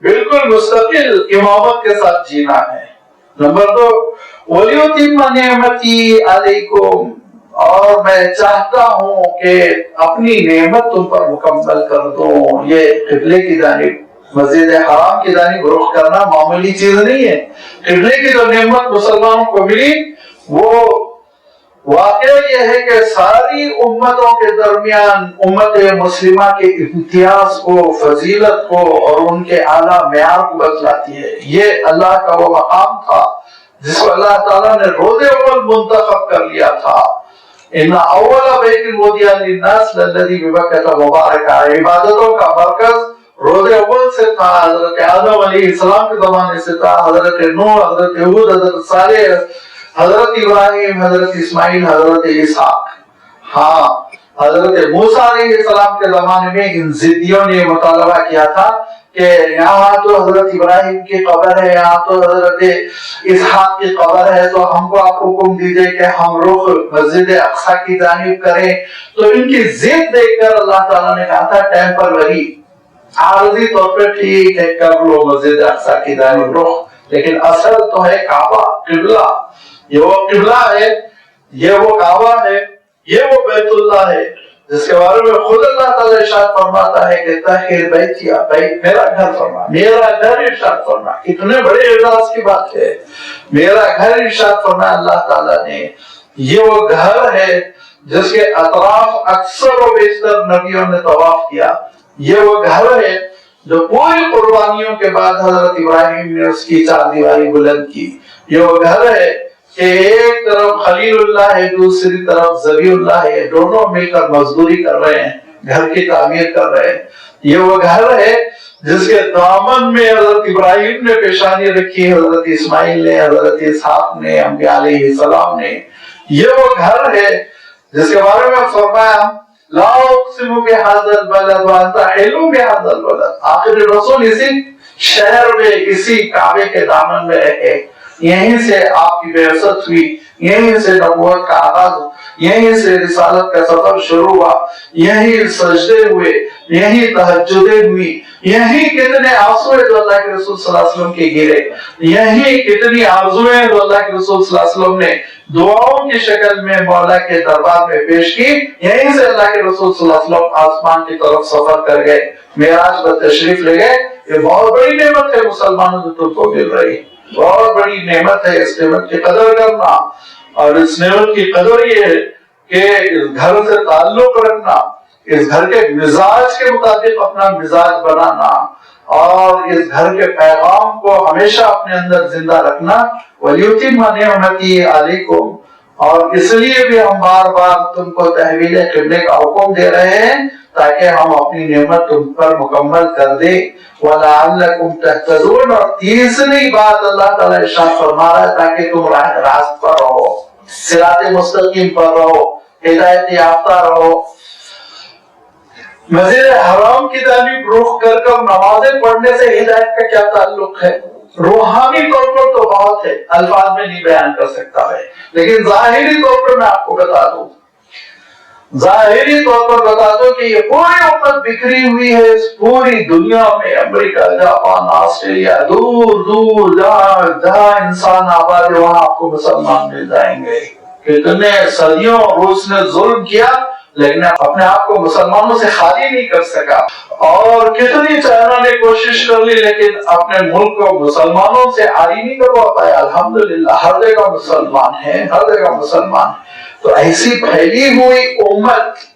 بالکل مستقل امامت کے ساتھ جینا ہے۔ نمبر دو وَلِيُتِمَّ نِعْمَتِي عَلَيْكُمْ، اور میں چاہتا ہوں کہ اپنی نعمت تم پر مکمل کر دوں۔ یہ قبلے کی جانب مسجد حرام کی جانب رخ کرنا معمولی چیز نہیں ہے۔ قبلے کی جو نعمت مسلمانوں کو ملی وہ واقعہ یہ ہے کہ ساری امتوں کے درمیان امت مسلمہ کے امتیاز کو، فضیلت کو اور ان کے اعلیٰ معیار کو بتلاتی ہے۔ یہ اللہ کا وہ مقام تھا جس کو اللہ تعالیٰ نے روز اول منتخب کر لیا تھا۔ ان اول بیت وضع للناس للذی ببکۃ مبارکہ، عبادتوں کا مرکز روز اول سے تھا، حضرت آدم علیہ السلام کے زمانے سے تھا، حضرت نوح، حضرت ہود، حضرت صالح، حضرت ابراہیم، حضرت اسماعیل، حضرت اسحاق۔ ہاں، حضرت موسیٰ علیہ السلام کے زمانے میں ان ضدیوں نے مطالبہ کیا تھا کہ یہاں تو حضرت ابراہیم کی قبر ہے، یہاں تو حضرت اسحاق کی قبر ہے، تو ہم کو آپ حکم دیجئے کہ ہم رخ مسجد اقصی کی جانب کریں۔ تو ان کی ضد دیکھ کر اللہ تعالیٰ نے کہا تھا ٹیمپروری، عارضی طور پہ ٹھیک ہے کر لو مسجد اقصی کی جانب رخ، لیکن اصل تو ہے کعبہ، قبلہ۔ یہ وہ قبلہ ہے، یہ وہ کعبہ ہے، یہ وہ بیت اللہ ہے جس کے بارے میں خود اللہ تعالیٰ ارشاد فرماتا ہے کہ طہر بیتی، بیت میرا گھر فرما، میرا گھر ارشاد فرما۔ کتنے بڑے اعزاز کی بات ہے، میرا گھر ارشاد فرما اللہ تعالیٰ نے۔ یہ وہ گھر ہے جس کے اطراف اکثر و بیشتر نبیوں نے طواف کیا۔ یہ وہ گھر ہے جو پوری قربانیوں کے بعد حضرت ابراہیم نے اس کی چار دیواری بلند کی۔ یہ وہ گھر ہے کہ ایک طرف خلیل اللہ ہے، دوسری طرف ذبیح اللہ ہے، دونوں مل کر مزدوری کر رہے ہیں، گھر کی تعمیر کر رہے ہیں۔ یہ وہ گھر ہے جس کے دامن میں حضرت ابراہیم نے پیشانی رکھی، حضرت اسماعیل نے، حضرت اسحاق نے، انبیاء علیہ السلام نے۔ یہ وہ گھر ہے جس کے بارے میں فرمایا لا اقسم بهذا البلد وانت حل بهذا البلد، آخر رسول اسی شہر میں، اسی کعبے کے دامن میں رہے، یہیں سے آپ کی بعثت ہوئی، یہیں سے نبوت کا آغاز، یہیں سے رسالت کا سفر شروع ہوا، یہیں سجدے ہوئے، یہیں تہجدیں ہوئی، یہیں کتنے آنسوئے جو اللہ کے رسول صلی اللہ علیہ وسلم کے گرے، یہیں کتنی آرزویں جو اللہ کے رسول صلی اللہ علیہ وسلم نے دعاؤں کی شکل میں مولا کے دربار میں پیش کی، یہیں سے اللہ کے رسول صلی اللہ علیہ وسلم آسمان کی طرف سفر کر گئے، معراج پر تشریف لے گئے۔ یہ بہت بڑی نعمت ہے مسلمانوں جو تم کو مل رہی، بہت بڑی نعمت ہے، اس نعمت کی قدر کرنا۔ اور اس نعمت کی قدر یہ ہے کہ اس گھر سے تعلق رکھنا، اس گھر کے مزاج کے مطابق اپنا مزاج بنانا، اور اس گھر کے پیغام کو ہمیشہ اپنے اندر زندہ رکھنا۔ وَلِيُتِمَّ نِعْمَتِهِ عَلَيْكُمْ، اور اس لیے بھی ہم بار بار تم کو تحویل قبلے کا حکم دے رہے ہیں تاکہ ہم اپنی نعمت تم پر مکمل کر دیں۔ وَلَعَلَّكُمْ تَهْتَدُونَ، اور تیسری بات اللہ تعالیٰ ارشاد فرما رہا ہے تاکہ تم راہ راست پر رہو، صراط مستقیم پر رہو، ہدایت یافتہ رہو۔ مسجد حرام کی جانب رخ کر کر نمازیں پڑھنے سے ہدایت کا کیا تعلق ہے؟ روحانی طور پر تو بہت ہے، الفاظ میں نہیں بیان کر سکتا ہے، لیکن ظاہری طور پر میں آپ کو بتا دوں، ظاہری طور پر بتا دو کہ یہ پوری امت بکھری ہوئی ہے اس پوری دنیا میں، امریکہ، جاپان، آسٹریلیا، دور دور جہاں انسان آباد ہے وہاں آپ کو مسلمان مل جائیں گے۔ کتنے صدیوں روس نے ظلم کیا لیکن اپنے آپ کو مسلمانوں سے خالی نہیں کر سکا، اور کتنی چائنا نے کوشش کر لی لیکن اپنے ملک کو مسلمانوں سے عاری نہیں کروا پایا۔ الحمدللہ ہر جگہ مسلمان ہیں، ہر جگہ مسلمان ہیں۔ تو ایسی پھیلی ہوئی امت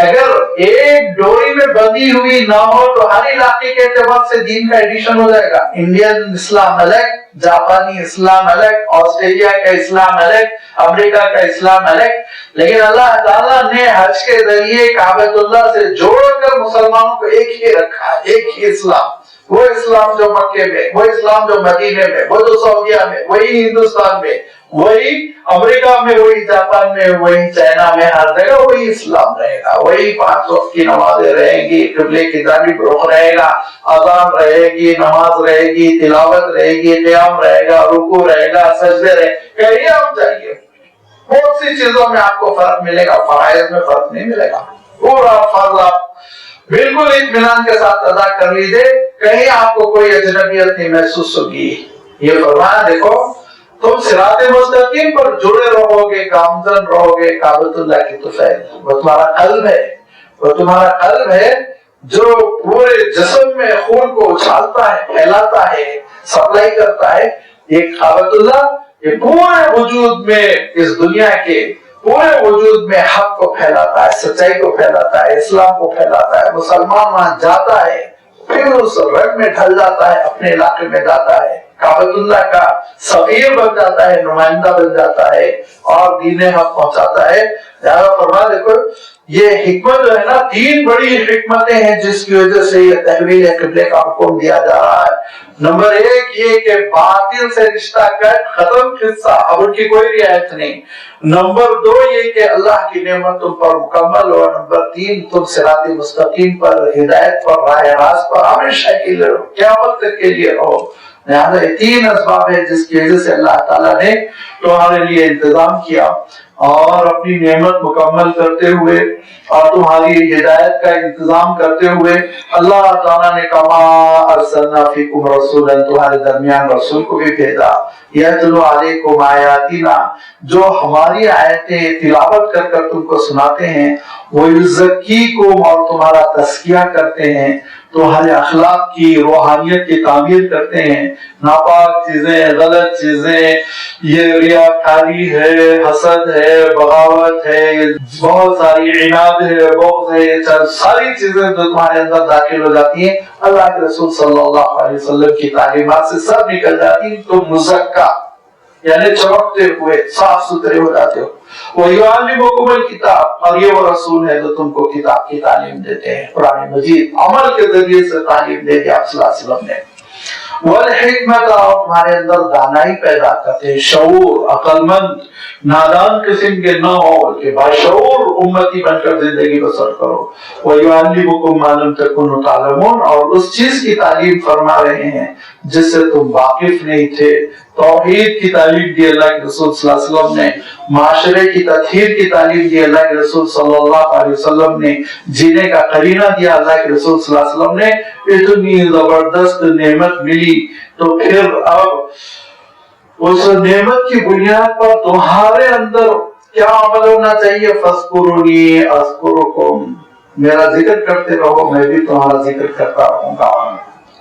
اگر ایک ڈوری میں بندھی ہوئی نہ ہو تو ہر علاقے کے اعتبار سے دین کا ایڈیشن ہو جائے گا۔ انڈین اسلام الگ، جاپانی اسلام الگ، آسٹریلیا کا اسلام الگ، امریکہ کا اسلام الگ، لیکن اللہ تعالیٰ نے حج کے ذریعے کعبۃ اللہ سے جوڑ کر مسلمانوں کو ایک ہی رکھا، ایک ہی اسلام، وہ اسلام جو مکے میں، وہ اسلام جو مدینے میں، وہ جو سعودیہ میں، وہی ہندوستان میں، وہی امریکہ میں، وہی جاپان میں، وہی چائنا میں، ہر جگہ وہی اسلام رہے گا، وہی 5 وقت کی نمازیں رہیں گی، قبلے کی جانب رخ رہے گا، اذان رہے گی، نماز رہے گی، تلاوت رہے گی، قیام رہے گا، رکوع رہے گا، سجدے رہے گا۔ کہیں آپ جائیے بہت سی چیزوں میں آپ کو فرق ملے گا، فرائض میں فرق نہیں ملے گا، پورا فرض آپ بالکل اطمینان کے ساتھ ادا کر لیجیے، کہیں آپ کو کوئی اجنبیت نہیں محسوس ہوگی۔ یہ فرمایا دیکھو تم صراط مستقیم پر جڑے رہو گے، گامزن رہو گے کعبۃ اللہ کی طفیل، وہ تمہارا قلب ہے، وہ تمہارا قلب ہے جو پورے جسم میں خون کو اچھالتا ہے، پھیلاتا ہے، سپلائی کرتا ہے۔ یہ کعبۃ اللہ یہ پورے وجود میں، اس دنیا کے پورے وجود میں حق کو پھیلاتا ہے، سچائی کو پھیلاتا ہے، اسلام کو پھیلاتا ہے۔ مسلمان وہاں جاتا ہے پھر اس رنگ میں ڈھل جاتا ہے، اپنے علاقے میں جاتا ہے، کعبۃ اللہ کا سفیر بن جاتا ہے، نمائندہ بن جاتا ہے اور دین حق پہنچاتا ہے۔ لہذا فرما دیکھو یہ حکمت جو ہے نا، 3 بڑی حکمتیں ہیں جس کی وجہ سے یہ تحویل قبلے کا حکم دیا جا رہا ہے۔ نمبر 1 یہ کہ باطل سے رشتہ کٹ، ختم قصہ، اب ان کی کوئی رعایت نہیں۔ نمبر 2 یہ کہ اللہ کی نعمت تم پر مکمل ہو۔ نمبر 3 تم صراط مستقیم پر، ہدایت پر، راہ راست پر ہمیشہ کے لیے رہو، قیامت تک کے لیے رہو۔ لہذا یہ 3 اسباب ہے جس کی وجہ سے اللہ تعالیٰ نے تمہارے لیے انتظام کیا، اور اپنی نعمت مکمل کرتے ہوئے اور تمہاری ہدایت کا انتظام کرتے ہوئے اللہ تعالیٰ نے کما ارسلنا فیکم رسولا، تمہارے درمیان رسول کو بھی بھیجا، یتلو علیکم آیاتنا، جو ہماری آیتیں تلاوت کر کر تم کو سناتے ہیں، ویزکیکم، اور تمہارا تزکیہ کرتے ہیں، تمہارے اخلاق کی روحانیت کی تعمیر کرتے ہیں، ناپاک چیزیں، غلط چیزیں، یہ ریاکاری ہے، حسد ہے، بغاوت ہے، بہت ساری عناد ہے، بغض ہے، یہ ساری چیزیں جو تمہارے اندر داخل ہو جاتی ہیں، اللہ کے رسول صلی اللہ علیہ وسلم کی تعلیمات سے سب نکل جاتی ہیں، تم مزکا یعنی چمکتے ہوئے صاف ستھرے ہو جاتے ہو۔ وَيُعَلِّمُكُمُ الْكِتَابَ، اور یہ وہ رسول ہے جو تم کو کتاب کی تعلیم دیتے ہیں، قرآن مجید عمل کے ذریعے سے تعلیم دے دی آپ صلی اللہ علیہ وسلم نے۔ وَالْحِكْمَةَ، اور تمہارے اندر دانائی پیدا کرتے ہیں، شعور، عقل مند، نادان قسم کے نہ ہو کہ باشعور امتی بن کر زندگی بسر کرو۔ وَيُعَلِّمُكُم مَّا لَمْ تَكُونُوا تَعْلَمُونَ، اور اس چیز کی تعلیم فرما رہے ہیں جس سے تم واقف نہیں تھے۔ توحید کی تعلیم دی اللہ کے رسول صلی اللہ علیہ وسلم نے، معاشرے کی تطہیر کی تعلیم دی اللہ کے رسول صلی اللہ علیہ وسلم نے، جینے کا قرینہ دیا اللہ کے رسول صلی اللہ علیہ وسلم نے۔ اتنی زبردست نعمت ملی تو پھر اب اس نعمت کی بنیاد پر تمہارے اندر کیا عمل ہونا چاہیے؟ فَاذْكُرُونِي أَذْكُرُكُمْ، میرا ذکر کرتے رہو میں بھی تمہارا ذکر کرتا رہوں گا۔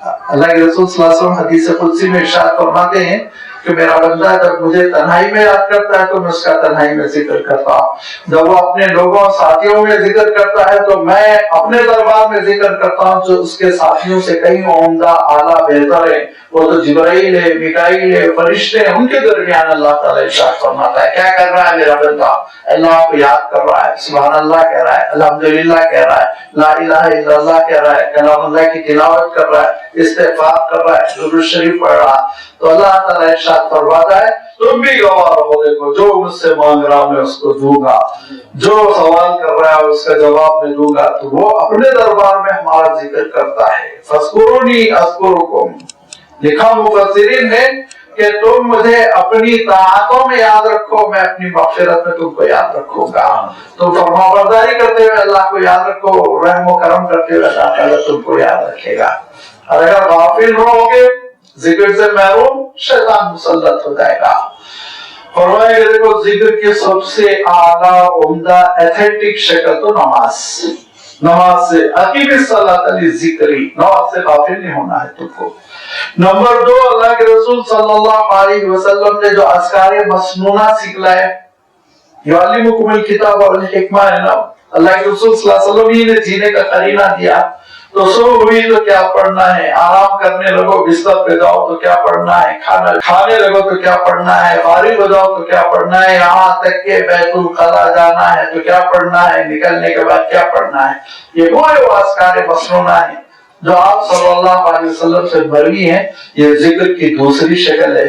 اللہ کے رسول صلی اللہ علیہ وسلم حدیث قدسی میں ارشاد فرماتے ہیں کہ میرا بندہ جب مجھے تنہائی میں یاد کرتا ہے تو میں اس کا تنہائی میں ذکر کرتا ہوں، جب وہ اپنے لوگوں ساتھیوں میں ذکر کرتا ہے تو میں اپنے دربار میں ذکر کرتا ہوں جو اس کے ساتھیوں سے کہیں عمدہ، اعلیٰ، بہتر ہے۔ وہ تو جبرائیل ہے، میکائیل ہے، فرشتے ہیں، ان کے درمیان اللہ تعالیٰ ارشاد فرماتا ہے کیا کر رہا ہے میرا بندہ؟ اللہ کو یاد کر رہا ہے، سبحان اللہ کہہ رہا ہے، الحمدللہ کہہ رہا ہے، لا الہ الا اللہ کہہ رہا ہے، کلام اللہ کی تلاوت کر رہا ہے، استغفار کر رہا ہے، درود شریف پڑھ رہا ہے، تو اللہ تعالیٰ ارشاد فرماتا ہے تم بھی گواہ رہو، دیکھو جو مجھ سے مانگ رہا میں اس کو دوں گا، جو سوال کر رہا ہے اس کا جواب میں دوں گا۔ تو وہ اپنے دربار میں ہمارا ذکر کرتا ہے۔ فَاذْكُرُونِي أَذْكُرُكُمْ، لکھا مفسرین نے کہ تم مجھے اپنی طاعتوں میں یاد رکھو، میں اپنی مغفرت میں تم کو یاد رکھوں گا۔ تم فرمانبرداری کرتے ہوئے اللہ کو یاد رکھو، رحم و کرم کرتے ہوئے اللہ تعالیٰ تم کو یاد رکھے گا۔ اور اگر غافل رہو گے، ذکر سے محروم، شیطان مسلط ہو جائے گا۔ فرمایا کہ دیکھو ذکر کی سب سے اعلیٰ، عمدہ، ایتھنٹک شکل تو نماز سے اقیم الصلاۃ لذکری، نماز سے غافل نہیں ہونا ہے تم کو۔ نمبر 2، اللہ کے رسول صلی اللہ علیہ وسلم نے جو اذکار مسنونہ سکھلائے، یعلمکم الکتاب والحکمہ، اللہ کے رسول صلی اللہ علیہ وسلم ہی نے جینے کا قرینہ دیا۔ تو صبح ہوئی تو کیا پڑھنا ہے، آرام کرنے لگو بستر پہ جاؤ تو کیا پڑھنا ہے، کھانے لگو تو کیا پڑھنا ہے، فارغ ہو جاؤ تو کیا پڑھنا ہے، یہاں تک کہ بیت الخلا جانا ہے تو کیا پڑھنا ہے، نکلنے کے بعد کیا پڑھنا ہے۔ یہ وہ اذکار مسنونہ ہیں جو آپ صلی اللہ علیہ وسلم سے مروی ہیں۔ یہ ذکر کی دوسری شکل ہے۔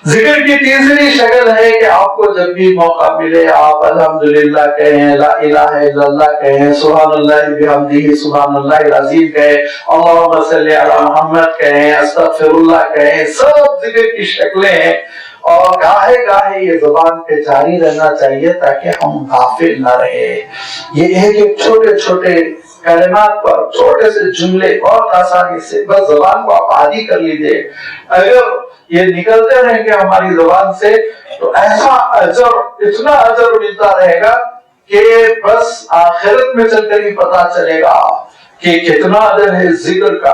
ذکر کی تیسری شکل ہے کہ آپ کو جب بھی موقع ملے آپ الحمدللہ کہیں، لا الہ الا اللہ کہیں، سبحان اللہ بحمدہ سبحان اللہ العظیم کہیں، اللہم صلی علی محمد کہیں، استغفر اللہ کہیں، سب ذکر کی شکلیں ہیں۔ اور گاہے گاہے یہ زبان پہ جاری رہنا چاہیے تاکہ ہم غافل نہ رہے۔ یہ ہے کہ چھوٹے چھوٹے کلمات پر، چھوٹے سے جملے بہت آسانی سے بس زبان کو آپ عادی کر لیجئے۔ اگر یہ نکلتے رہیں گے ہماری زبان سے تو ایسا اجر، اتنا اجر ملتا رہے گا کہ بس آخرت میں چل کر ہی پتا چلے گا کہ کتنا اجر ہے ذکر کا۔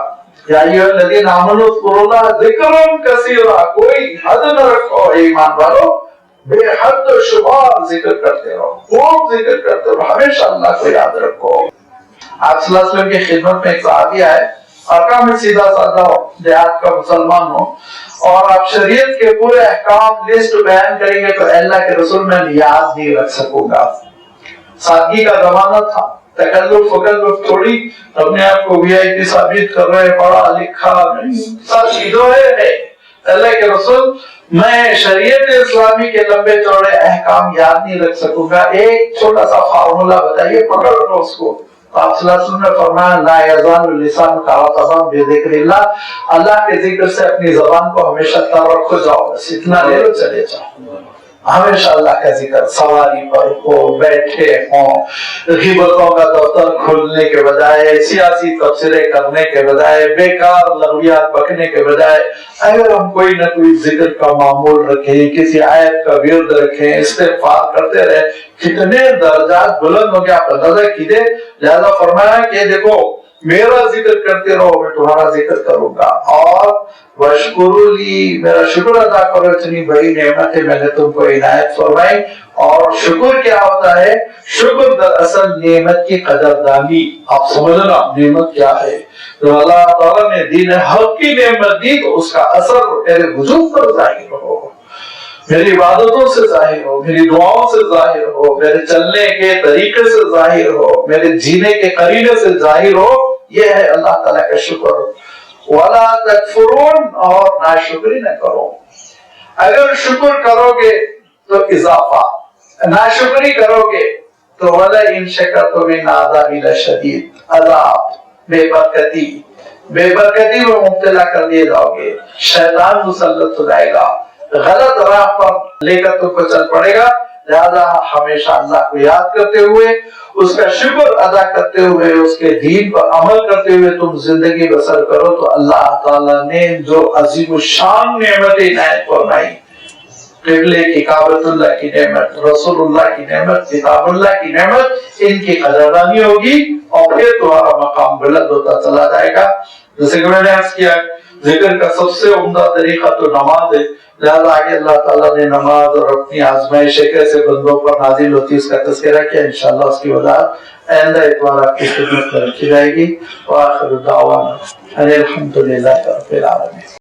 یا ایھا الذین آمنوا اذکروا اللہ ذکرا کثیرا، کوئی حد نہ رکھو ایمان والو، بے حد و شمار ذکر کرتے رہو، خوب ذکر کرتے رہو، ہمیشہ اللہ کو یاد رکھو۔ آپ صلی اللہ علیہ وسلم کی خدمت میں ایک صحابی آئے، ارکان میں سیدھا سادہ ہو، دیہات کا مسلمان ہو، اور آپ شریعت کے پورے احکام لسٹ بیان کریں گے تو اللہ کے رسول میں یاد نہیں رکھ سکوں گا۔ سادگی کا زمانہ تھا، تکلف وکلف تھوڑی، اپنے آپ کو وی آئی پی ثابت کر رہے، پڑھا لکھا نہیں، سب چیزوں ہے۔ اللہ کے رسول میں شریعت اسلامی کے لمبے چوڑے احکام یاد نہیں رکھ سکوں گا، ایک چھوٹا سا فارمولا بتائیے، پکڑ لو اس کو۔ آپ صلی اللہ علیہ وسلم نے فرمایا لا یزال اللسان رطبا بذکر اللہ، اللہ کے ذکر سے اپنی زبان کو ہمیشہ تر رکھو، جاؤ بس اتنا لے لو، چلے جاؤ۔ ہمیشہ اللہ کا ذکر، سواری پر ہو، بیٹھے ہوں، غیبتوں کا دفتر کھولنے کے بجائے، سیاسی تبصرے کرنے کے بجائے، بیکار لغویات بکنے کے بجائے اگر ہم کوئی نہ کوئی ذکر کا معمول رکھیں، کسی آیت کا ورد رکھیں، استغفار کرتے رہے، کتنے درجات بلند ہو گیا آپ اندازہ کیجئے۔ لہذا فرمایا کہ دیکھو میرا ذکر کرتے رہو، میں تمہارا ذکر کروں گا، اور وَاشْكُرُوا لِي، میرا شکر ادا کرو، اتنی بڑی نعمت ہے میں نے تم کو عنایت فرمائی۔ اور شکر کیا ہوتا ہے؟ شکر دراصل نعمت کی قدردانی، آپ سمجھنا نعمت کیا ہے۔ تو اللہ تعالیٰ نے دین حق کی نعمت دی تو اس کا اثر میرے وجود پر ظاہر ہو، میری عبادتوں سے ظاہر ہو، میری دعاؤں سے ظاہر ہو، میرے چلنے کے طریقے سے ظاہر ہو، میرے جینے کے قرینے سے ظاہر ہو، یہ ہے اللہ تعالیٰ کا شکر۔ وَلَا تَكْفُرُونَ، اور ناشکری نہ کرو۔ اگر شکر کرو گے تو اضافہ، ناشکری کرو گے تو وَلَئِن شَكَرْتُمْ إِنَّ عَذَابِي لَشَدِيدٌ، عذاب، بے برکتی میں مبتلا کر دیے جاؤ گے، شیطان مسلط ہو جائے گا، غلط راہ پر لے کر تم کو چل پڑے گا۔ لہذا ہمیشہ اللہ کو یاد کرتے ہوئے، اس کا شکر ادا کرتے ہوئے، اس کے دین پر عمل کرتے ہوئے تم زندگی بسر کرو تو اللہ تعالیٰ نے جو عظیم الشان نعمت عنایت فرمائی، قبلے کی، کعبۃ اللہ کی نعمت، رسول اللہ کی نعمت، کتاب اللہ کی نعمت، ان کی قدردانی ہوگی اور پھر تمہارا مقام بلند ہوتا چلا جائے گا۔ جیسے کہ میں نے عرض کیا، ذکر کا سب سے عمدہ طریقہ تو نماز ہے، لہذا آگے اللہ تعالیٰ نے نماز اور اپنی آزمائشیں کیسے بندوں پر نازل ہوتی ہے اس کا تذکرہ کیا، انشاءاللہ اس کی وضاحت آئندہ اتوار آپ کی خدمت میں رکھی جائے گی۔ وآخر دعوانا ان الحمد للہ رب العالمین۔